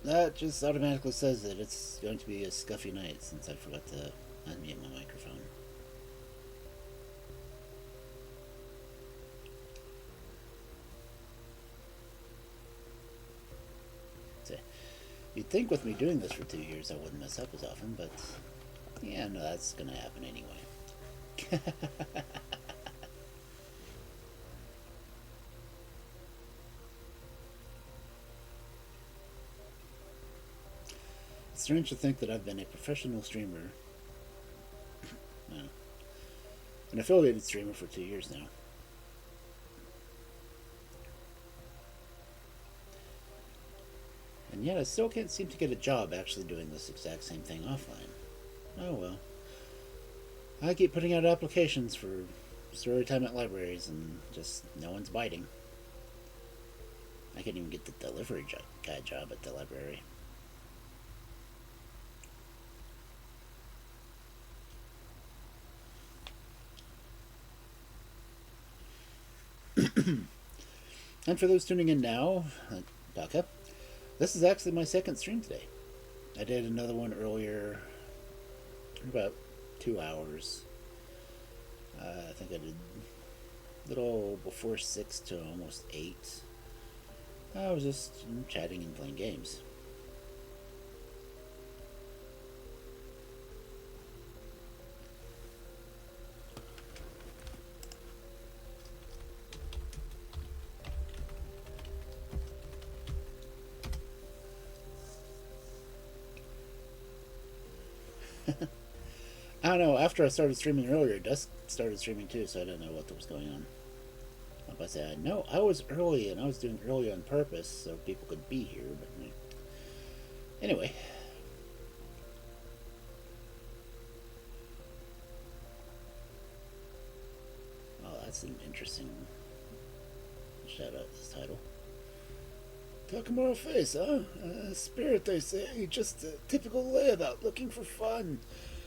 That just automatically says that it's going to be a scuffy night since I forgot to unmute my microphone. So, you'd think with me doing this for 2 years I wouldn't mess up as often, but yeah, no, that's gonna happen anyway. It's strange to think that I've been a professional streamer, an affiliated streamer for 2 years now. And yet I still can't seem to get a job actually doing this exact same thing offline. Oh well. I keep putting out applications for story time at libraries and just no one's biting. I can't even get the delivery guy job at the library. And for those tuning in now, back up. This is actually my second stream today. I did another one earlier, about 2 hours. I think I did a little before 6 to almost 8. I was just chatting and playing games. I don't know, after I started streaming earlier, Dusk started streaming too, so I didn't know what was going on. Like I said, I know I was early, and I was doing early on purpose so people could be here, but anyway. Oh, that's an interesting shout out, this title. Takamura face, huh? Spirit, they say. Just a typical layabout looking for fun.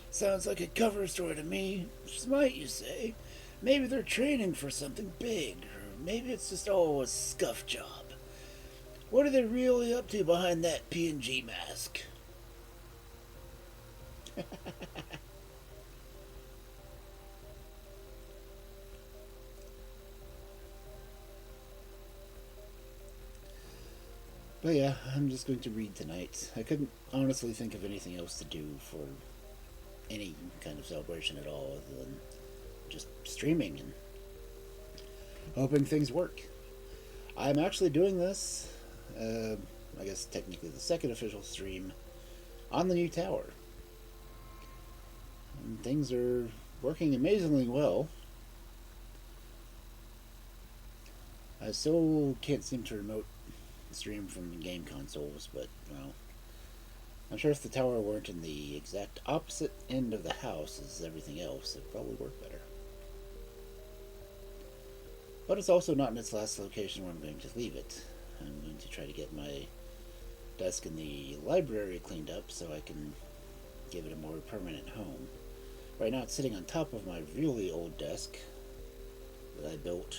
Sounds like a cover story to me. Smite, you say? Maybe they're training for something big, or maybe it's just all a scuff job. What are they really up to behind that PNG mask? But yeah, I'm just going to read tonight. I couldn't honestly think of anything else to do for any kind of celebration at all other than just streaming and hoping things work. I'm actually doing this, I guess technically the second official stream, on the new tower. And things are working amazingly well. I still can't seem to remote stream from game consoles, but, well, I'm sure if the tower weren't in the exact opposite end of the house as everything else, it'd probably work better. But it's also not in its last location where I'm going to leave it. I'm going to try to get my desk in the library cleaned up so I can give it a more permanent home. Right now it's sitting on top of my really old desk that I built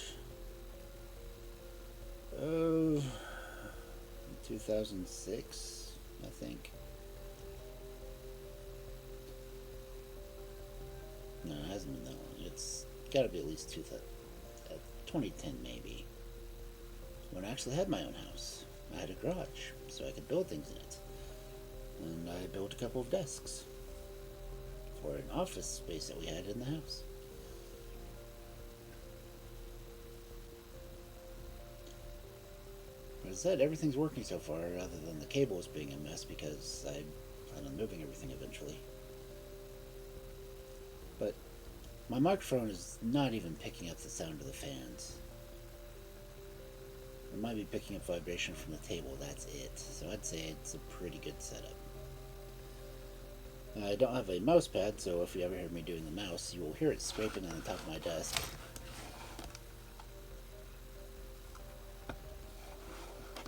2006, I think. No, it hasn't been that long. It's got to be at least 2010 maybe. When I actually had my own house. I had a garage, so I could build things in it. And I built a couple of desks for an office space that we had in the house. As I said, everything's working so far, other than the cables being a mess because I plan on moving everything eventually. But my microphone is not even picking up the sound of the fans. It might be picking up vibration from the table, that's it. So I'd say it's a pretty good setup. I don't have a mouse pad, so if you ever hear me doing the mouse, you will hear it scraping on the top of my desk.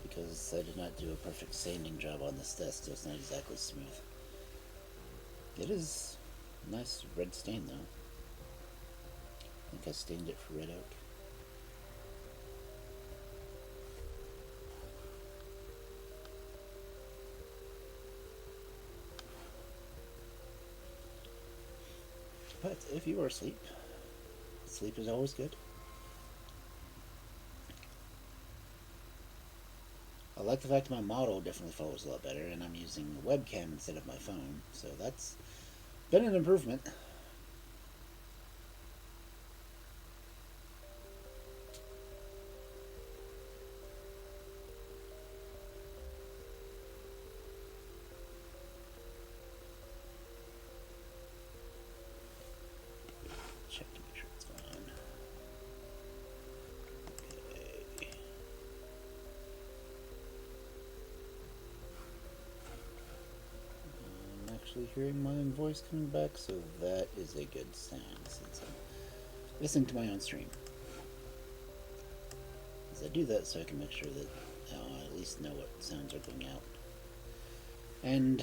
Because I did not do a perfect sanding job on this desk, so it's not exactly smooth. It is a nice red stain, though. I think I stained it for red oak. But if you are asleep, sleep is always good. I like the fact my model definitely follows a lot better, and I'm using a webcam instead of my phone, so that's been an improvement. Check to make sure it's fine. Okay. I'm actually hearing my own voice coming back, so that is a good sign since I'm listening to my own stream. As I do that, so I can make sure that I at least know what sounds are going out. And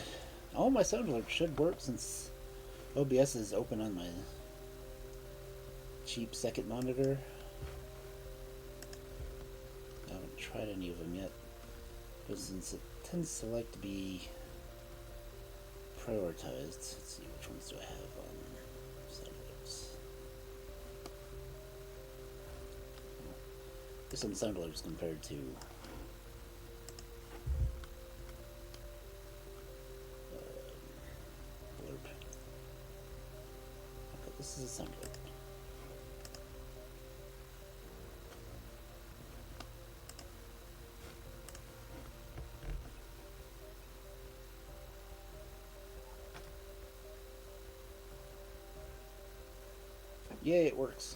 all my sound alerts should work since OBS is open on my cheap second monitor. I haven't tried any of them yet, but since it tends to like to be prioritized, let's see, which ones do I have on sound alerts? This on sound alerts compared to blurb. Okay, this is a sound alert. Yay, it works.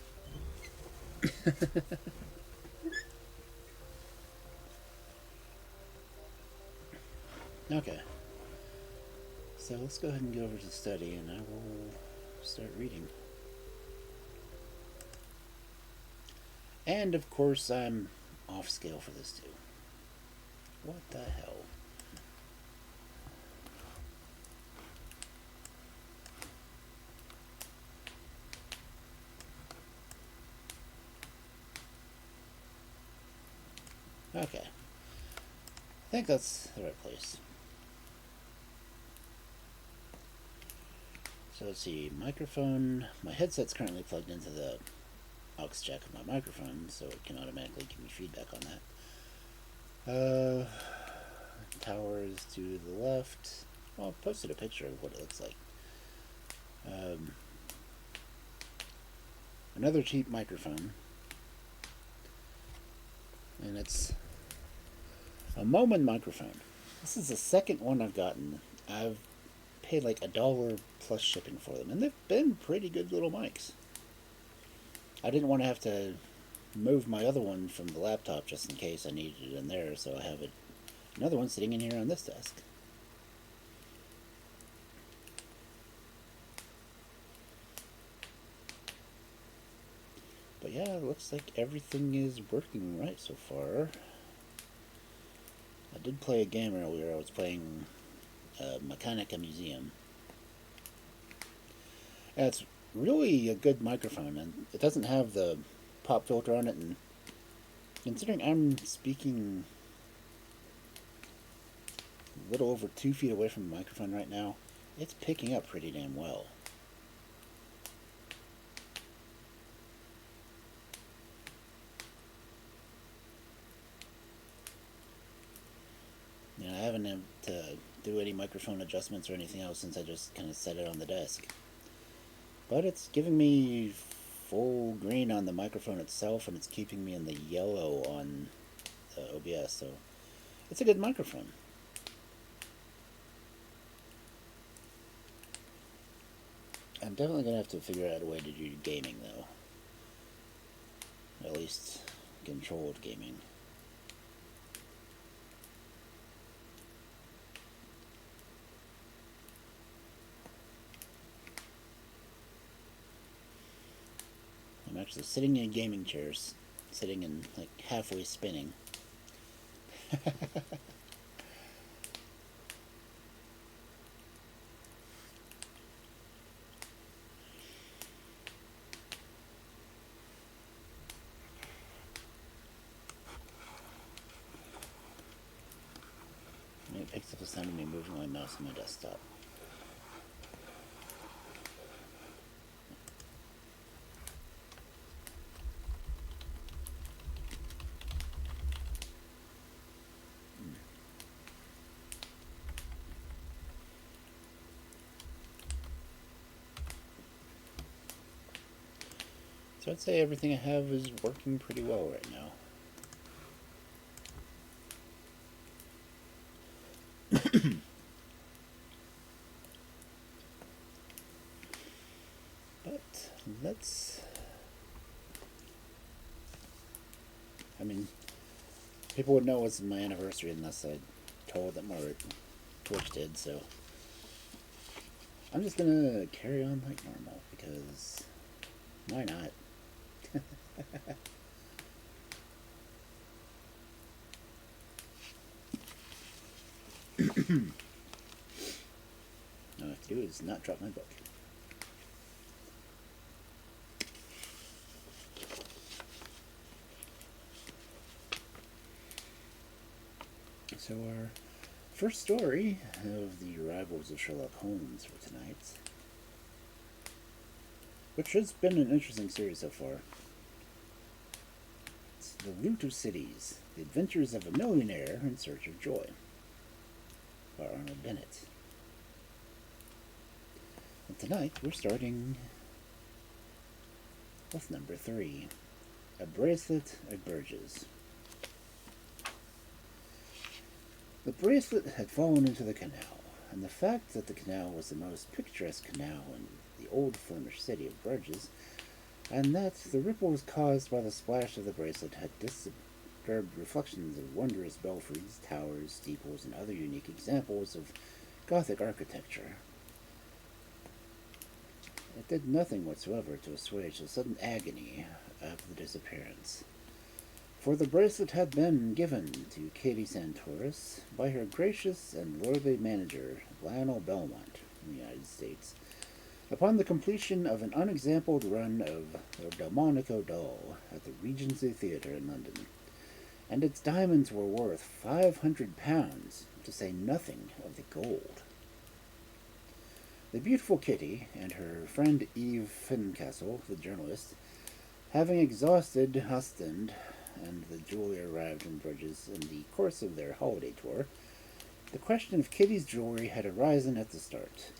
Okay. So let's go ahead and go over to study, and I will start reading. And of course, I'm off scale for this too. What the hell? Okay. I think that's the right place. So let's see, microphone. My headset's currently plugged into the aux jack of my microphone, so it can automatically give me feedback on that. Tower is to the left. Well, I posted a picture of what it looks like. Another cheap microphone. And it's a Moment microphone. This is the second one I've gotten. I've paid like $1 plus shipping for them, and they've been pretty good little mics. I didn't want to have to move my other one from the laptop just in case I needed it in there, so I have another one sitting in here on this desk. But yeah, it looks like everything is working right so far. I did play a game earlier. I was playing Mechanica Museum. And it's really a good microphone, and it doesn't have the pop filter on it, and considering I'm speaking a little over 2 feet away from the microphone right now, it's picking up pretty damn well. I haven't had to do any microphone adjustments or anything else since I just kind of set it on the desk. But it's giving me full green on the microphone itself, and it's keeping me in the yellow on the OBS, so it's a good microphone. I'm definitely going to have to figure out a way to do gaming, though. At least controlled gaming. I'm actually sitting in gaming chairs, sitting and like halfway spinning. And it picks up the sound of me moving my mouse on my desktop. So I'd say everything I have is working pretty well right now. But let's... I mean, people would know it's my anniversary unless I told them or Twitch did, so... I'm just gonna carry on like normal, because... why not? All I have to do is not drop my book. So our first story of the arrivals of Sherlock Holmes for tonight, which has been an interesting series so far. It's The Loot of Cities, The Adventures of a Millionaire in Search of Joy by Arnold Bennett. And tonight we're starting with number 3, A Bracelet at Bruges. The bracelet had fallen into the canal, and the fact that the canal was the most picturesque canal in the old Flemish city of Bruges, and that the ripples caused by the splash of the bracelet had disturbed reflections of wondrous belfries, towers, steeples, and other unique examples of Gothic architecture. It did nothing whatsoever to assuage the sudden agony of the disappearance. For the bracelet had been given to Katie Santoris by her gracious and lordly manager, Lionel Belmont, from the United States, upon the completion of an unexampled run of the Delmonico doll at the Regency Theatre in London, and its diamonds were worth £500, to say nothing of the gold. The beautiful Kitty and her friend Eve Fincastle, the journalist, having exhausted Ostend, and the jewelry arrived in Bruges in the course of their holiday tour, the question of Kitty's jewelry had arisen at the start.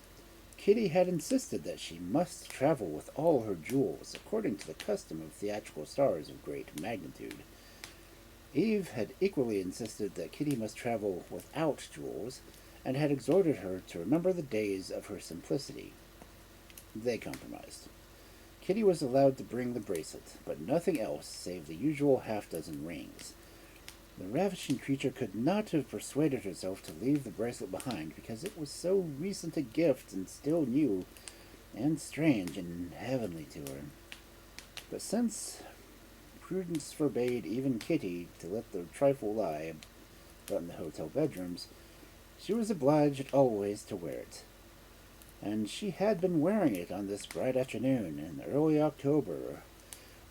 Kitty had insisted that she must travel with all her jewels, according to the custom of theatrical stars of great magnitude. Eve had equally insisted that Kitty must travel without jewels, and had exhorted her to remember the days of her simplicity. They compromised. Kitty was allowed to bring the bracelet, but nothing else save the usual half-dozen rings. The ravishing creature could not have persuaded herself to leave the bracelet behind, because it was so recent a gift and still new and strange and heavenly to her. But since prudence forbade even Kitty to let the trifle lie about in the hotel bedrooms, she was obliged always to wear it. And she had been wearing it on this bright afternoon in early October,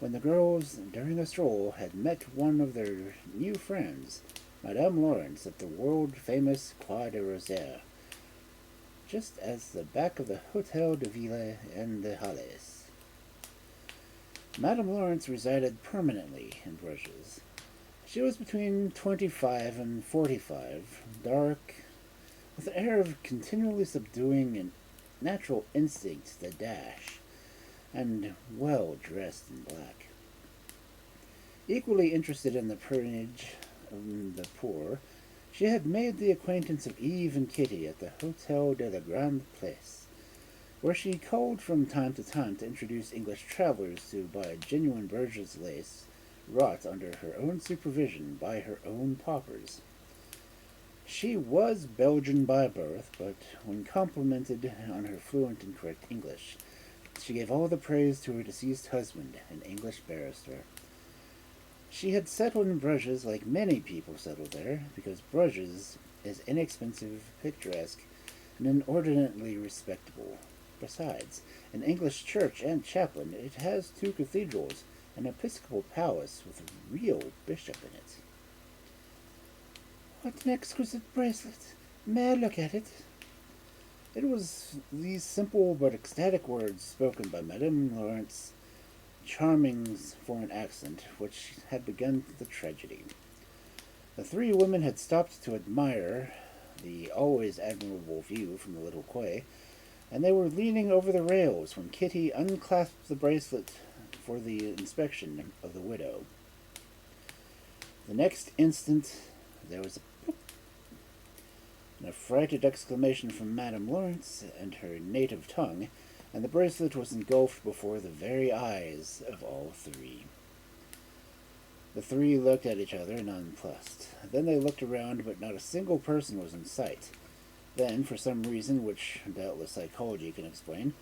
when the girls, during a stroll, had met one of their new friends, Madame Lawrence, at the world-famous Croix de Rosière, just as the back of the Hôtel de Ville in the Halles. Madame Lawrence resided permanently in Bruges. She was between 25 and 45, dark, with an air of continually subduing and natural instincts to dash, and well dressed in black. Equally interested in the patronage of the poor, she had made the acquaintance of Eve and Kitty at the Hotel de la Grande Place, where she called from time to time to introduce English travelers to buy genuine Bruges lace wrought under her own supervision by her own paupers. She was Belgian by birth, but when complimented on her fluent and correct English, she gave all the praise to her deceased husband, an English barrister. She had settled in Bruges like many people settle there, because Bruges is inexpensive, picturesque, and inordinately respectable. Besides, an English church and chaplain, it has 2 cathedrals, an episcopal palace with a real bishop in it. "What an exquisite bracelet! May I look at it?" It was these simple but ecstatic words spoken by Madame Lawrence, charming foreign accent, which had begun the tragedy. The 3 women had stopped to admire the always admirable view from the little quay, and they were leaning over the rails when Kitty unclasped the bracelet for the inspection of the widow. The next instant, there was an affrighted exclamation from Madame Lawrence and her native tongue, and the bracelet was engulfed before the very eyes of all three. The three looked at each other, nonplussed. Then they looked around, but not a single person was in sight. Then, for some reason which doubtless psychology can explain,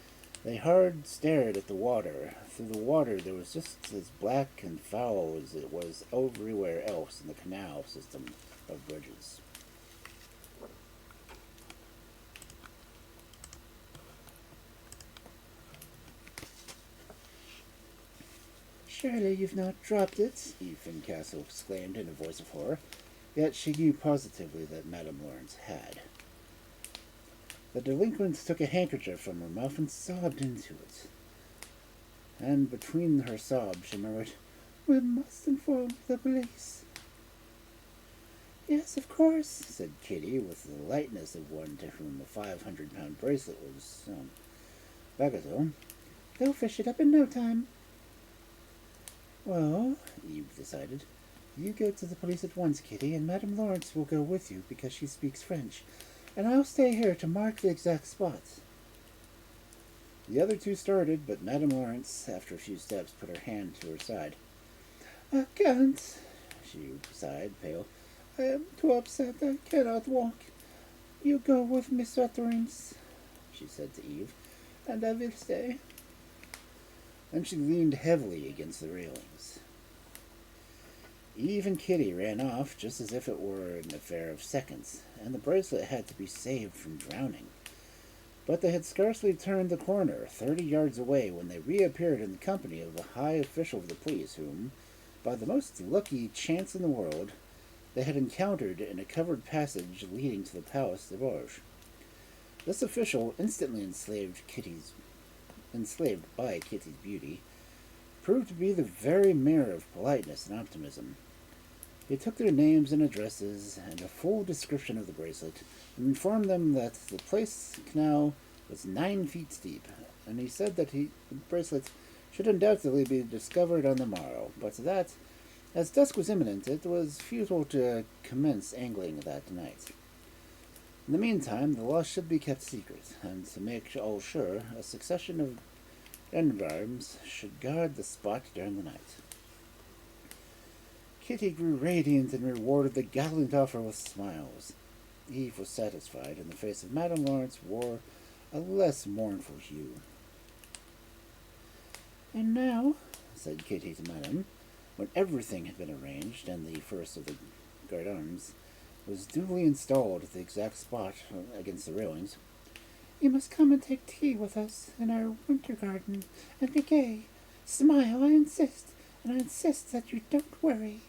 they hard stared at the water. Through the water there was just as black and foul as it was everywhere else in the canal system of Bruges. "Surely you've not dropped it," Eve Fincastle exclaimed in a voice of horror. Yet she knew positively that Madame Lawrence had. The delinquent took a handkerchief from her mouth and sobbed into it. And between her sobs she murmured, "We must inform the police." "Yes, of course," said Kitty, with the lightness of one to whom a 500-pound bracelet was bagatelle. "They'll fish it up in no time." "Well," Eve decided, "you go to the police at once, Kitty, and Madame Lawrence will go with you because she speaks French, and I'll stay here to mark the exact spot." The other two started, but Madame Lawrence, after a few steps, put her hand to her side. "I can't," she sighed, pale. "I am too upset. I cannot walk. You go with Miss Utterings," she said to Eve, "and I will stay." Then she leaned heavily against the railings. Eve and Kitty ran off just as if it were an affair of seconds, and the bracelet had to be saved from drowning. But they had scarcely turned the corner, 30 yards away, when they reappeared in the company of a high official of the police whom, by the most lucky chance in the world, they had encountered in a covered passage leading to the Palace de Bruges. This official, instantly enslaved by Kitty's beauty, proved to be the very mirror of politeness and optimism. He took their names and addresses and a full description of the bracelet, and informed them that the place canal was 9 feet deep, and he said that the bracelet should undoubtedly be discovered on the morrow, but that, as dusk was imminent, it was futile to commence angling that night. In the meantime, the loss should be kept secret, and to make all sure, a succession of gendarmes should guard the spot during the night. Kitty grew radiant and rewarded the gallant offer with smiles. Eve was satisfied, and the face of Madame Lawrence wore a less mournful hue. "And now," said Kitty to Madame, when everything had been arranged, and the first of the gendarmes was duly installed at the exact spot against the railings, "you must come and take tea with us in our winter garden, and be gay. Smile, I insist, and I insist that you don't worry."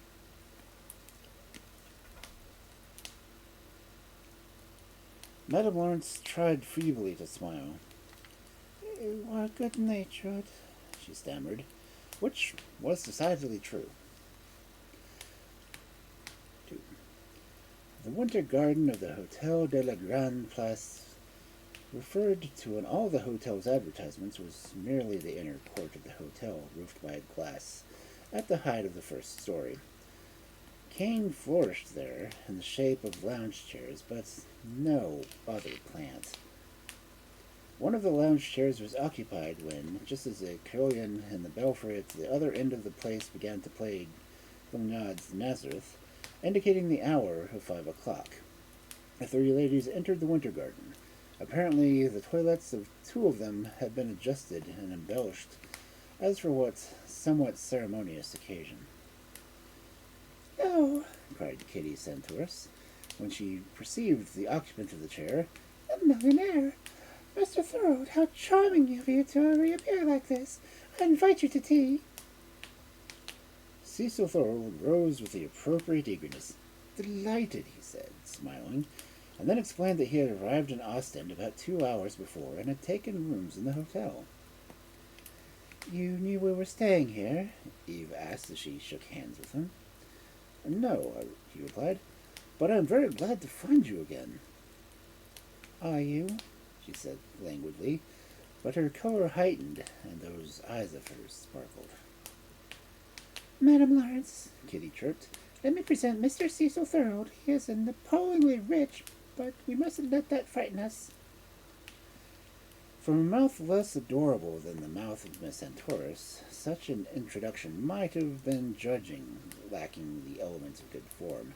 Madame Lawrence tried feebly to smile. "You are good-natured," she stammered, which was decidedly true. 2. The winter garden of the Hotel de la Grande Place, referred to in all the hotel's advertisements, was merely the inner court of the hotel, roofed by glass, at the height of the first story. Cane flourished there in the shape of lounge chairs, but no other plant. One of the lounge chairs was occupied when, just as a carillon in the belfry at the other end of the place began to play Glenad's Nazareth, indicating the hour of 5 o'clock, the 3 ladies entered the winter garden. Apparently, the toilets of 2 of them had been adjusted and embellished, as for what somewhat ceremonious occasion. "Oh," cried Kitty Santoris, when she perceived the occupant of the chair, "a millionaire! Mr. Thorold, how charming of you to reappear like this! I invite you to tea." Cecil Thorold rose with the appropriate eagerness. "Delighted," he said, smiling, and then explained that he had arrived in Ostend about 2 hours before and had taken rooms in the hotel. "You knew we were staying here?" Eve asked as she shook hands with him. "No," he replied, "but I am very glad to find you again." "Are you?" she said languidly, but her color heightened, and those eyes of hers sparkled. Madam Lawrence, Kitty chirped, let me present Mr. Cecil Thorold. He is appallingly rich, but we mustn't let that frighten us. From a mouth less adorable than the mouth of Miss Antorus, such an introduction might have been judging, lacking the elements of good form.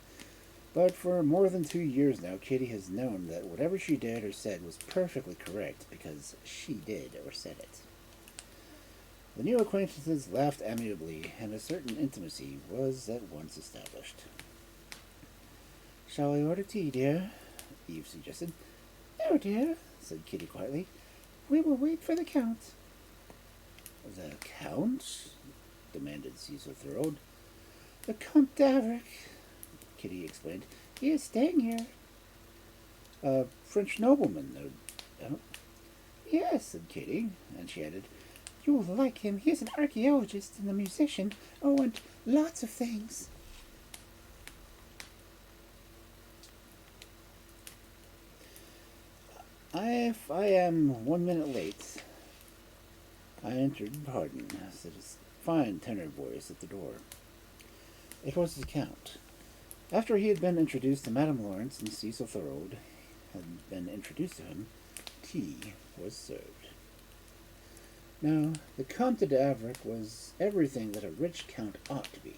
But for more than 2 years now, Kitty has known that whatever she did or said was perfectly correct because she did or said it. The new acquaintances laughed amiably, and a certain intimacy was at once established. Shall I order tea, dear? Eve suggested. No, dear, said Kitty quietly. We will wait for the Count. The Count? Demanded Cecil Thorold. The Comte d'Avric, Kitty explained. He is staying here. A French nobleman, no doubt. Yes, said Kitty, and she added, you will like him. He is an archaeologist and a musician. Oh, and lots of things. If I am 1 minute late, I entered, pardon, said a fine tenor voice at the door. It was the Count. After he had been introduced to Madame Lawrence and Cecil Thorold had been introduced to him, tea was served. Now, the Comte d'Avric was everything that a rich count ought to be.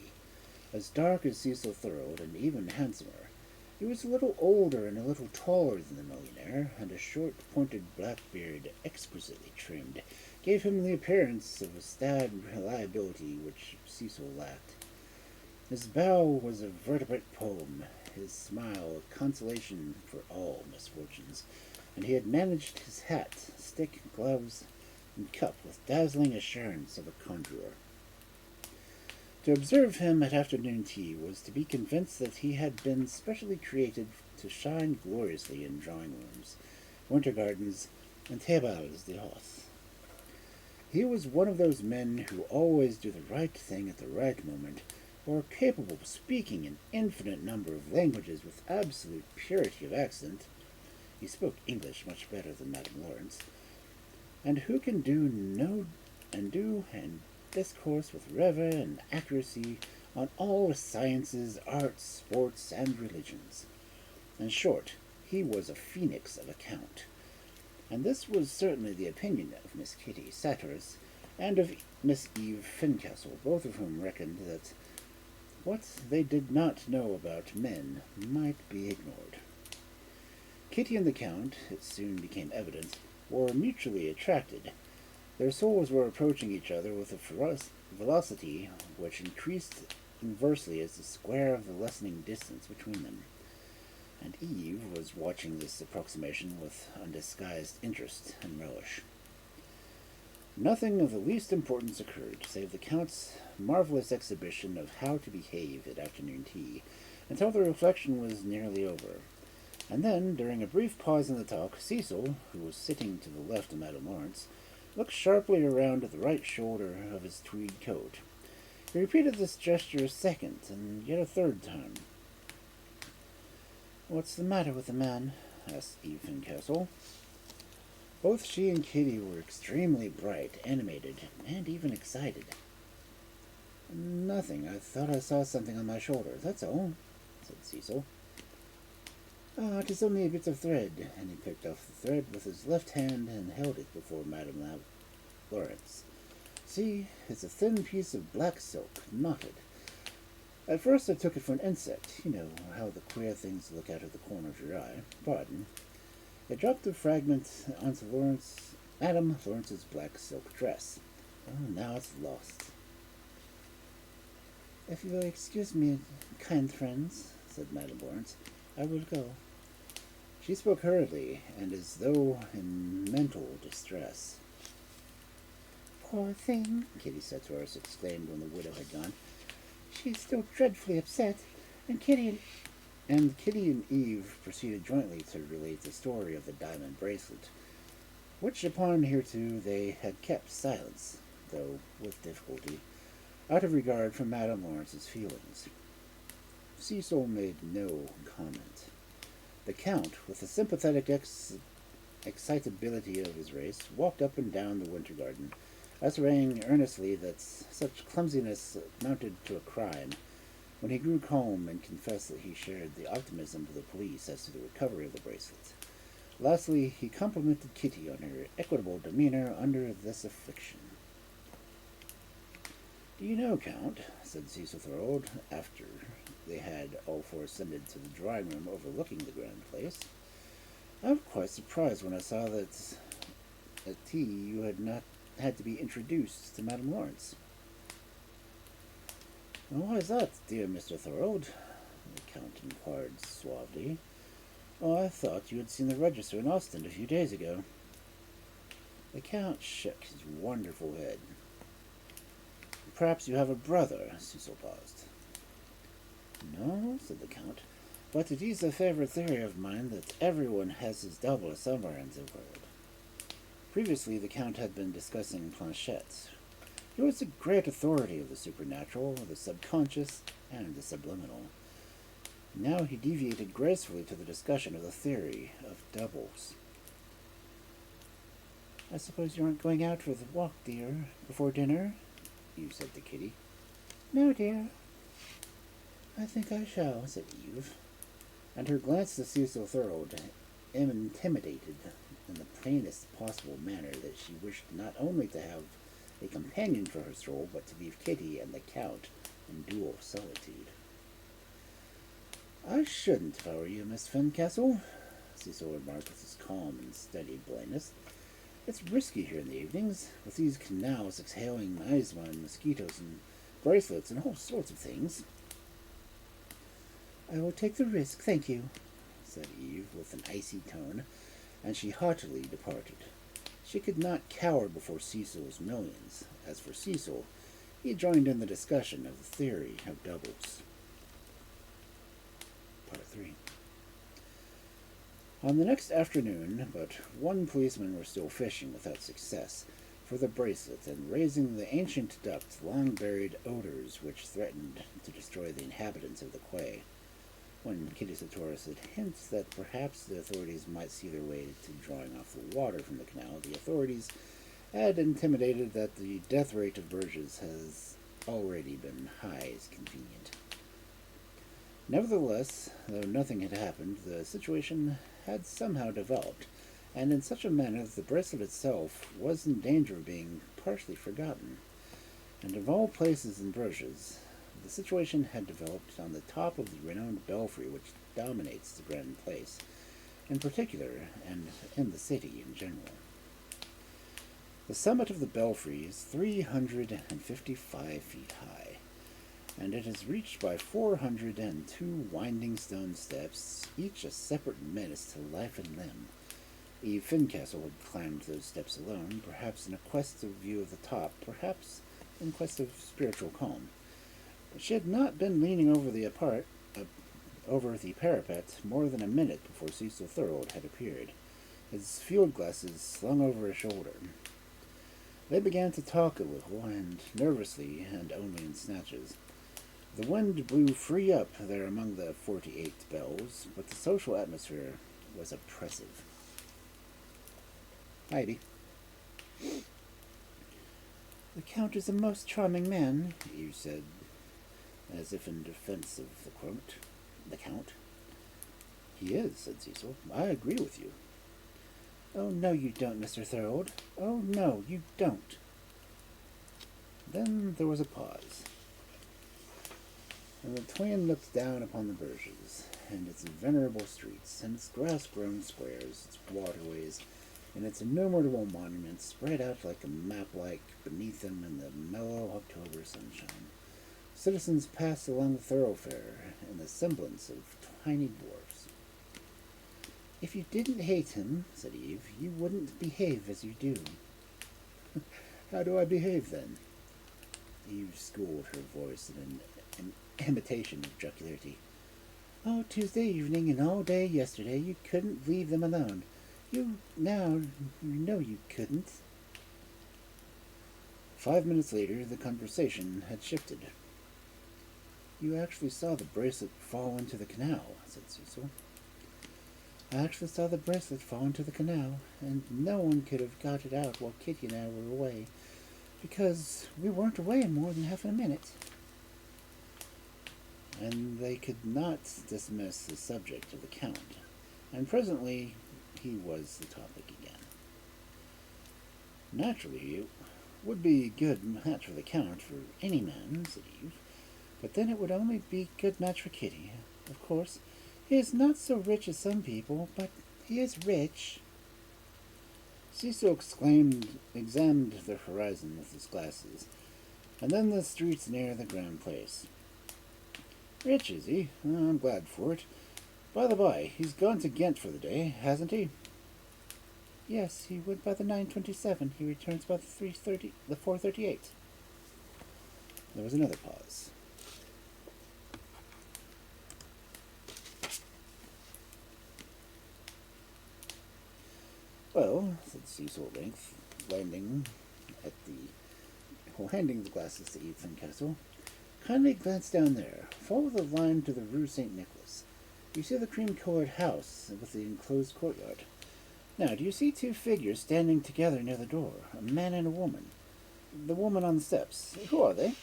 As dark as Cecil Thorold, and even handsomer. He was a little older and a little taller than the millionaire, and a short, pointed black beard, exquisitely trimmed, gave him the appearance of a staid reliability which Cecil lacked. His bow was a vertebrate poem, his smile a consolation for all misfortunes, and he had managed his hat, stick, gloves, and cup with dazzling assurance of a conjurer. To observe him at afternoon tea was to be convinced that he had been specially created to shine gloriously in drawing-rooms, winter gardens, and tables d'hôte. He was one of those men who always do the right thing at the right moment, or are capable of speaking an infinite number of languages with absolute purity of accent. He spoke English much better than Madame Lawrence, and who can do and discourse with rever and accuracy on all the sciences, arts, sports, and religions. In short, he was a phoenix of a count, and this was certainly the opinion of Miss Kitty Satyrus and of Miss Eve Fincastle, both of whom reckoned that what they did not know about men might be ignored. Kitty and the Count, it soon became evident, were mutually attracted. Their souls were approaching each other with a velocity which increased inversely as the square of the lessening distance between them, and Eve was watching this approximation with undisguised interest and relish. Nothing of the least importance occurred, save the Count's marvelous exhibition of how to behave at afternoon tea, until the reflection was nearly over. And then, during a brief pause in the talk, Cecil, who was sitting to the left of Madame Lawrence, looked sharply around at the right shoulder of his tweed coat. He repeated this gesture a second, and yet a third time. "What's the matter with the man?" asked Eve Fincastle. Both she and Kitty were extremely bright, animated, and even excited. "Nothing. I thought I saw something on my shoulder, that's all," said Cecil. "Ah, it is only a bit of thread," and he picked off the thread with his left hand and held it before Madame Lawrence. "See, it's a thin piece of black silk, knotted. At first I took it for an insect. You know how the queer things look out of the corner of your eye. Pardon. It dropped a fragment onto Madame Lawrence's black silk dress. Oh, now it's lost." "If you will excuse me, kind friends," said Madame Lawrence, "I will go." She spoke hurriedly, and as though in mental distress. "Poor thing," Kitty Satyrus exclaimed when the widow had gone. "She's still dreadfully upset, and Kitty and Eve proceeded jointly to relate the story of the diamond bracelet, which upon hereto they had kept silence, though with difficulty, out of regard for Madame Lawrence's feelings. Cecil made no comment. The Count, with the sympathetic excitability of his race, walked up and down the winter garden, assevering earnestly that such clumsiness amounted to a crime. When he grew calm and confessed that he shared the optimism of the police as to the recovery of the bracelets. Lastly, he complimented Kitty on her equitable demeanor under this affliction. "Do you know, Count," said Cecil Thorold, after they had all four ascended to the drawing room overlooking the grand place, "I was quite surprised when I saw that at tea you had not had to be introduced to Madame Lawrence." "Why is that, dear Mr. Thorold?" the Count inquired suavely. "Oh, I thought you had seen the register in Ostend a few days ago." The Count shook his wonderful head. "Perhaps you have a brother," Cecil paused. "No," said the Count, "but it is a favorite theory of mine that everyone has his double somewhere in the world." Previously, the Count had been discussing planchettes. He was a great authority of the supernatural, the subconscious, and the subliminal. Now he deviated gracefully to the discussion of the theory of doubles. "I suppose you aren't going out for the walk, dear, before dinner?" Eve said to Kitty. "No, dear." "I think I shall," said Eve, and her glance to Cecil Thorold intimidated in the plainest possible manner that she wished not only to have a companion for her stroll, but to leave Kitty and the Count in dual solitude. "I shouldn't if I were you, Miss Fincastle," Cecil remarked with his calm and steady blandness. "It's risky here in the evenings, with these canals exhaling miasma and mosquitoes and bracelets and all sorts of things." "I will take the risk, thank you," said Eve with an icy tone, and she haughtily departed. She could not cower before Cecil's millions. As for Cecil, he joined in the discussion of the theory of doubles. Part 3. On the next afternoon, but one policeman were still fishing without success for the bracelet and raising the ancient duck's long-buried odors which threatened to destroy the inhabitants of the quay. When Kitty Sartoris had hinted that perhaps the authorities might see their way to drawing off the water from the canal, the authorities had intimated that the death rate of Bruges has already been high as convenient. Nevertheless, though nothing had happened, the situation had somehow developed, and in such a manner that the bracelet itself was in danger of being partially forgotten. And of all places in Bruges, the situation had developed on the top of the renowned belfry which dominates the grand place, in particular, and in the city in general. The summit of the belfry is 355 feet high, and it is reached by 402 winding stone steps, each a separate menace to life and limb. Eve Fincastle had climbed those steps alone, perhaps in a quest of view of the top, perhaps in quest of spiritual calm. She had not been leaning over the parapet more than a minute before Cecil Thorold had appeared, his field glasses slung over his shoulder. They began to talk a little, and nervously, and only in snatches. The wind blew free up there among the 48 bells, but the social atmosphere was oppressive. "Heidi." "The Count is a most charming man," Eve said, as if in defense of the Count. "He is," said Cecil. "I agree with you." "Oh, no, you don't, Mr. Thorold. Oh, no, you don't." Then there was a pause, and the twain looked down upon the Bruges, and its venerable streets, and its grass-grown squares, its waterways, and its innumerable monuments spread out like a map beneath them in the mellow October sunshine. Citizens passed along the thoroughfare in the semblance of tiny dwarfs. "If you didn't hate him," said Eve, "you wouldn't behave as you do." "How do I behave, then?" Eve schooled her voice in an imitation of jocularity. "Oh, Tuesday evening and all day yesterday you couldn't leave them alone. You know you couldn't." 5 minutes later, the conversation had shifted. "You actually saw the bracelet fall into the canal," said Cecil. "I actually saw the bracelet fall into the canal, and no one could have got it out while Kitty and I were away. Because we weren't away more than half a minute. And they could not dismiss the subject of the Count, and presently he was the topic again. Naturally, it would be a good match for the Count for any man, said Eve, but then it would only be a good match for Kitty. Of course, he is not so rich as some people, but he is rich. Cecil examined the horizon with his glasses, and then the streets near the Grand Place. Rich, is he? I'm glad for it. By the by, he's gone to Ghent for the day, hasn't he? Yes, he went by the 9:27. He returns by the 4:38. There was another pause. Well, said Cecil at length, handing the glasses to Eve Fincastle. Kindly glance down there. Follow the line to the Rue St. Nicholas. You see the cream-colored house with the enclosed courtyard. Now, do you see two figures standing together near the door, a man and a woman? The woman on the steps. Who are they?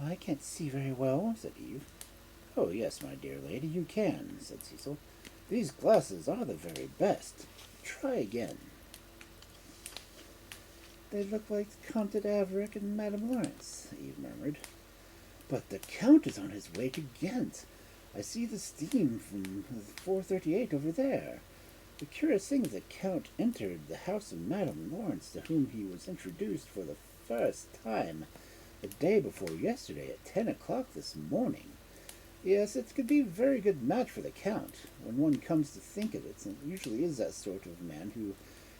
I can't see very well, said Eve. Oh, yes, my dear lady, you can, said Cecil. These glasses are the very best. Try again. They look like Count d'Avric and Madame Lawrence, Eve murmured. But the Count is on his way to Ghent. I see the steam from 4:38 over there. The curious thing is that Count entered the house of Madame Lawrence, to whom he was introduced for the first time the day before yesterday at 10 o'clock this morning. Yes, it could be a very good match for the Count, when one comes to think of it. It usually is that sort of man who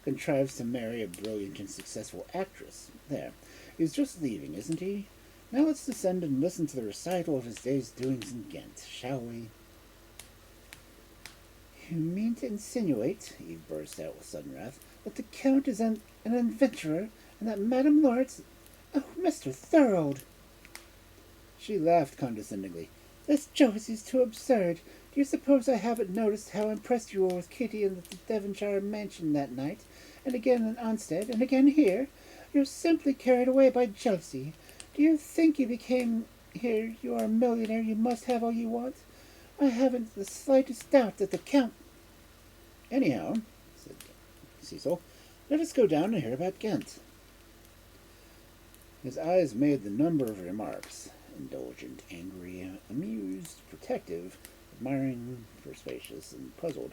contrives to marry a brilliant and successful actress. There, he's just leaving, isn't he? Now let's descend and listen to the recital of his day's doings in Ghent, shall we? You mean to insinuate, Eve burst out with sudden wrath, that the Count is an adventurer, and that Madame Lawrence... Oh, Mr. Thorold! She laughed condescendingly. This joke is too absurd. Do you suppose I haven't noticed how impressed you were with Kitty in the Devonshire mansion that night, and again in Onstead, and again here? You're simply carried away by jealousy. Do you think you became here you are a millionaire, you must have all you want? I haven't the slightest doubt that the Count... Anyhow, said Cecil, let us go down and hear about Ghent. His eyes made the number of remarks, indulgent, angry, amused, protective, admiring, persuasive, and puzzled,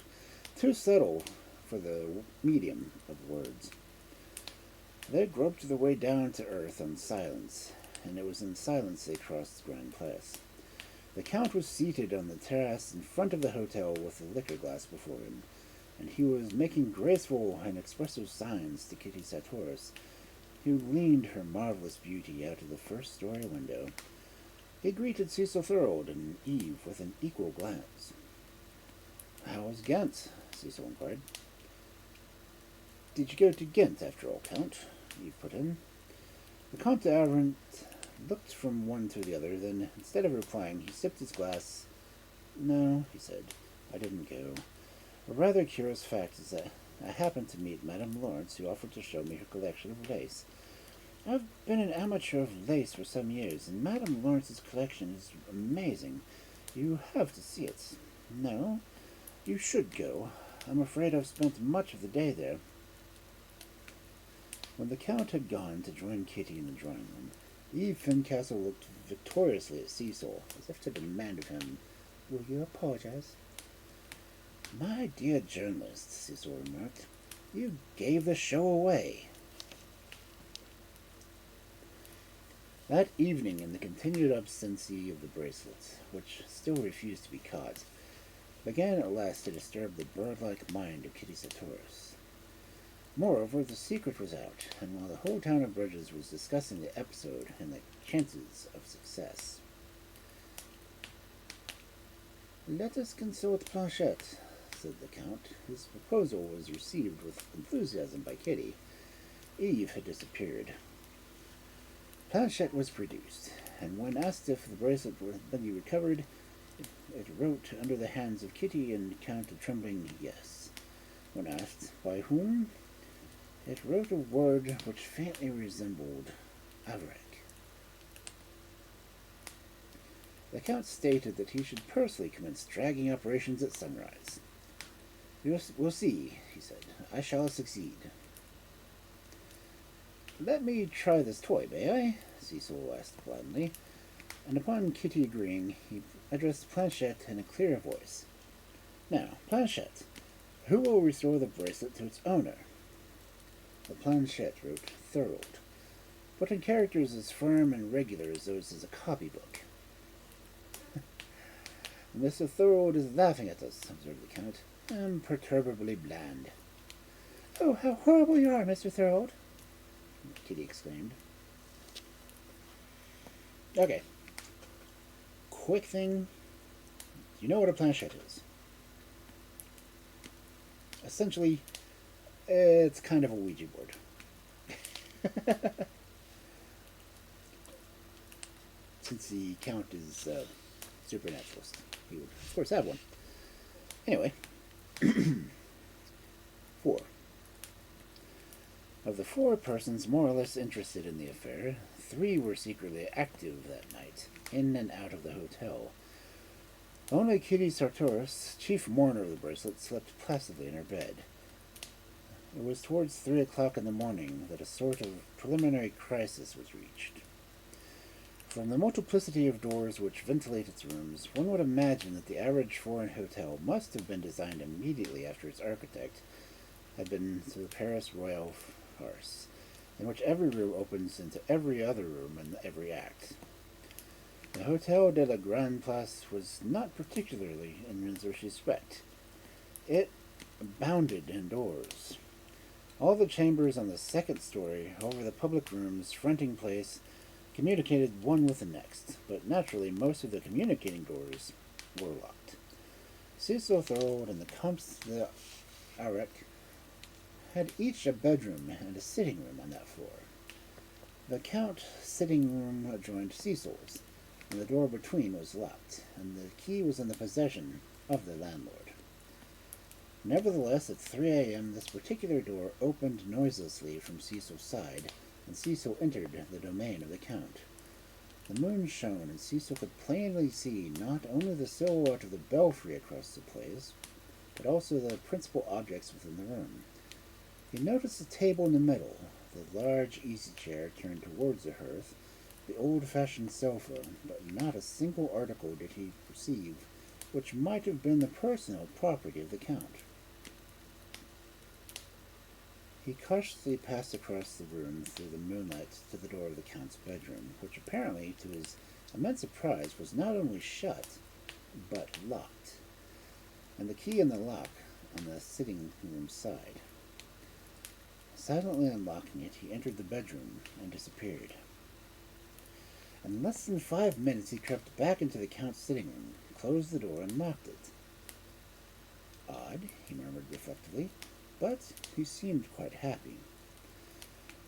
too subtle for the medium of words. They groped their way down to earth in silence, and it was in silence they crossed the Grand Place. The Count was seated on the terrace in front of the hotel with a liquor glass before him, and he was making graceful and expressive signs to Kitty Sartoris, who leaned her marvelous beauty out of the first-story window. He greeted Cecil Thorold and Eve with an equal glance. How was Ghent? Cecil inquired. Did you go to Ghent, after all, Count? Eve put in. The Comte d'Arvent looked from one to the other, then, instead of replying, he sipped his glass. No, he said, I didn't go. A rather curious fact is that I happened to meet Madame Lawrence, who offered to show me her collection of lace. I've been an amateur of lace for some years, and Madame Lawrence's collection is amazing. You have to see it. No, you should go. I'm afraid I've spent much of the day there. When the Count had gone to join Kitty in the drawing room, Eve Fincastle looked victoriously at Cecil, as if to demand of him, Will you apologize? My dear journalist, Cecil remarked, you gave the show away. That evening, in the continued obstinacy of the bracelet, which still refused to be caught, began at last to disturb the bird-like mind of Kitty Sartoris. Moreover, the secret was out, and while the whole town of Bruges was discussing the episode and the chances of success. Let us consult Planchette, said the Count. His proposal was received with enthusiasm by Kitty. Eve had disappeared. Planchette was produced, and when asked if the bracelet would be recovered, it wrote under the hands of Kitty and Count a trembling yes. When asked by whom, It wrote a word which faintly resembled Avrak. The Count stated that he should personally commence dragging operations at sunrise. We'll see, he said. I shall succeed. Let me try this toy, may I? Cecil asked blandly, and upon Kitty agreeing, he addressed Planchette in a clear voice. Now, Planchette, who will restore the bracelet to its owner? The Planchette wrote Thorold, but in characters as firm and regular as those as a copybook. Mr. Thorold is laughing at us, observed the Count. Imperturbably bland. Oh, how horrible you are, Mr. Thorold, Kitty exclaimed. Okay. Quick thing. You know what a planchette is? Essentially, it's kind of a Ouija board. Since the Count is a supernaturalist, he would, of course, have one. Anyway. 4. Of the 4 persons more or less interested in the affair, 3 were secretly active that night, in and out of the hotel. Only Kitty Sartoris, chief mourner of the bracelet, slept placidly in her bed. It was towards 3 o'clock in the morning that a sort of preliminary crisis was reached. From the multiplicity of doors which ventilate its rooms, one would imagine that the average foreign hotel must have been designed immediately after its architect had been to the Paris Royal farce, in which every room opens into every other room in every act. The Hotel de la Grande Place was not particularly in this respect. It abounded in doors. All the chambers on the second story, over the public rooms fronting place, communicated one with the next, but naturally most of the communicating doors were locked. Cecil Thorold and the Comtes d'Arec had each a bedroom and a sitting room on that floor. The Count's sitting room adjoined Cecil's, and the door between was locked, and the key was in the possession of the landlord. Nevertheless, at 3 a.m. this particular door opened noiselessly from Cecil's side, and Cecil entered the domain of the Count. The moon shone, and Cecil could plainly see not only the silhouette of the belfry across the place, but also the principal objects within the room. He noticed the table in the middle, the large easy-chair turned towards the hearth, the old-fashioned sofa, but not a single article did he perceive which might have been the personal property of the Count. He cautiously passed across the room through the moonlight to the door of the Count's bedroom, which apparently, to his immense surprise, was not only shut, but locked, and the key in the lock on the sitting-room side. Silently unlocking it, he entered the bedroom and disappeared. In less than 5 minutes he crept back into the Count's sitting room, closed the door, and locked it. Odd, he murmured reflectively, but he seemed quite happy.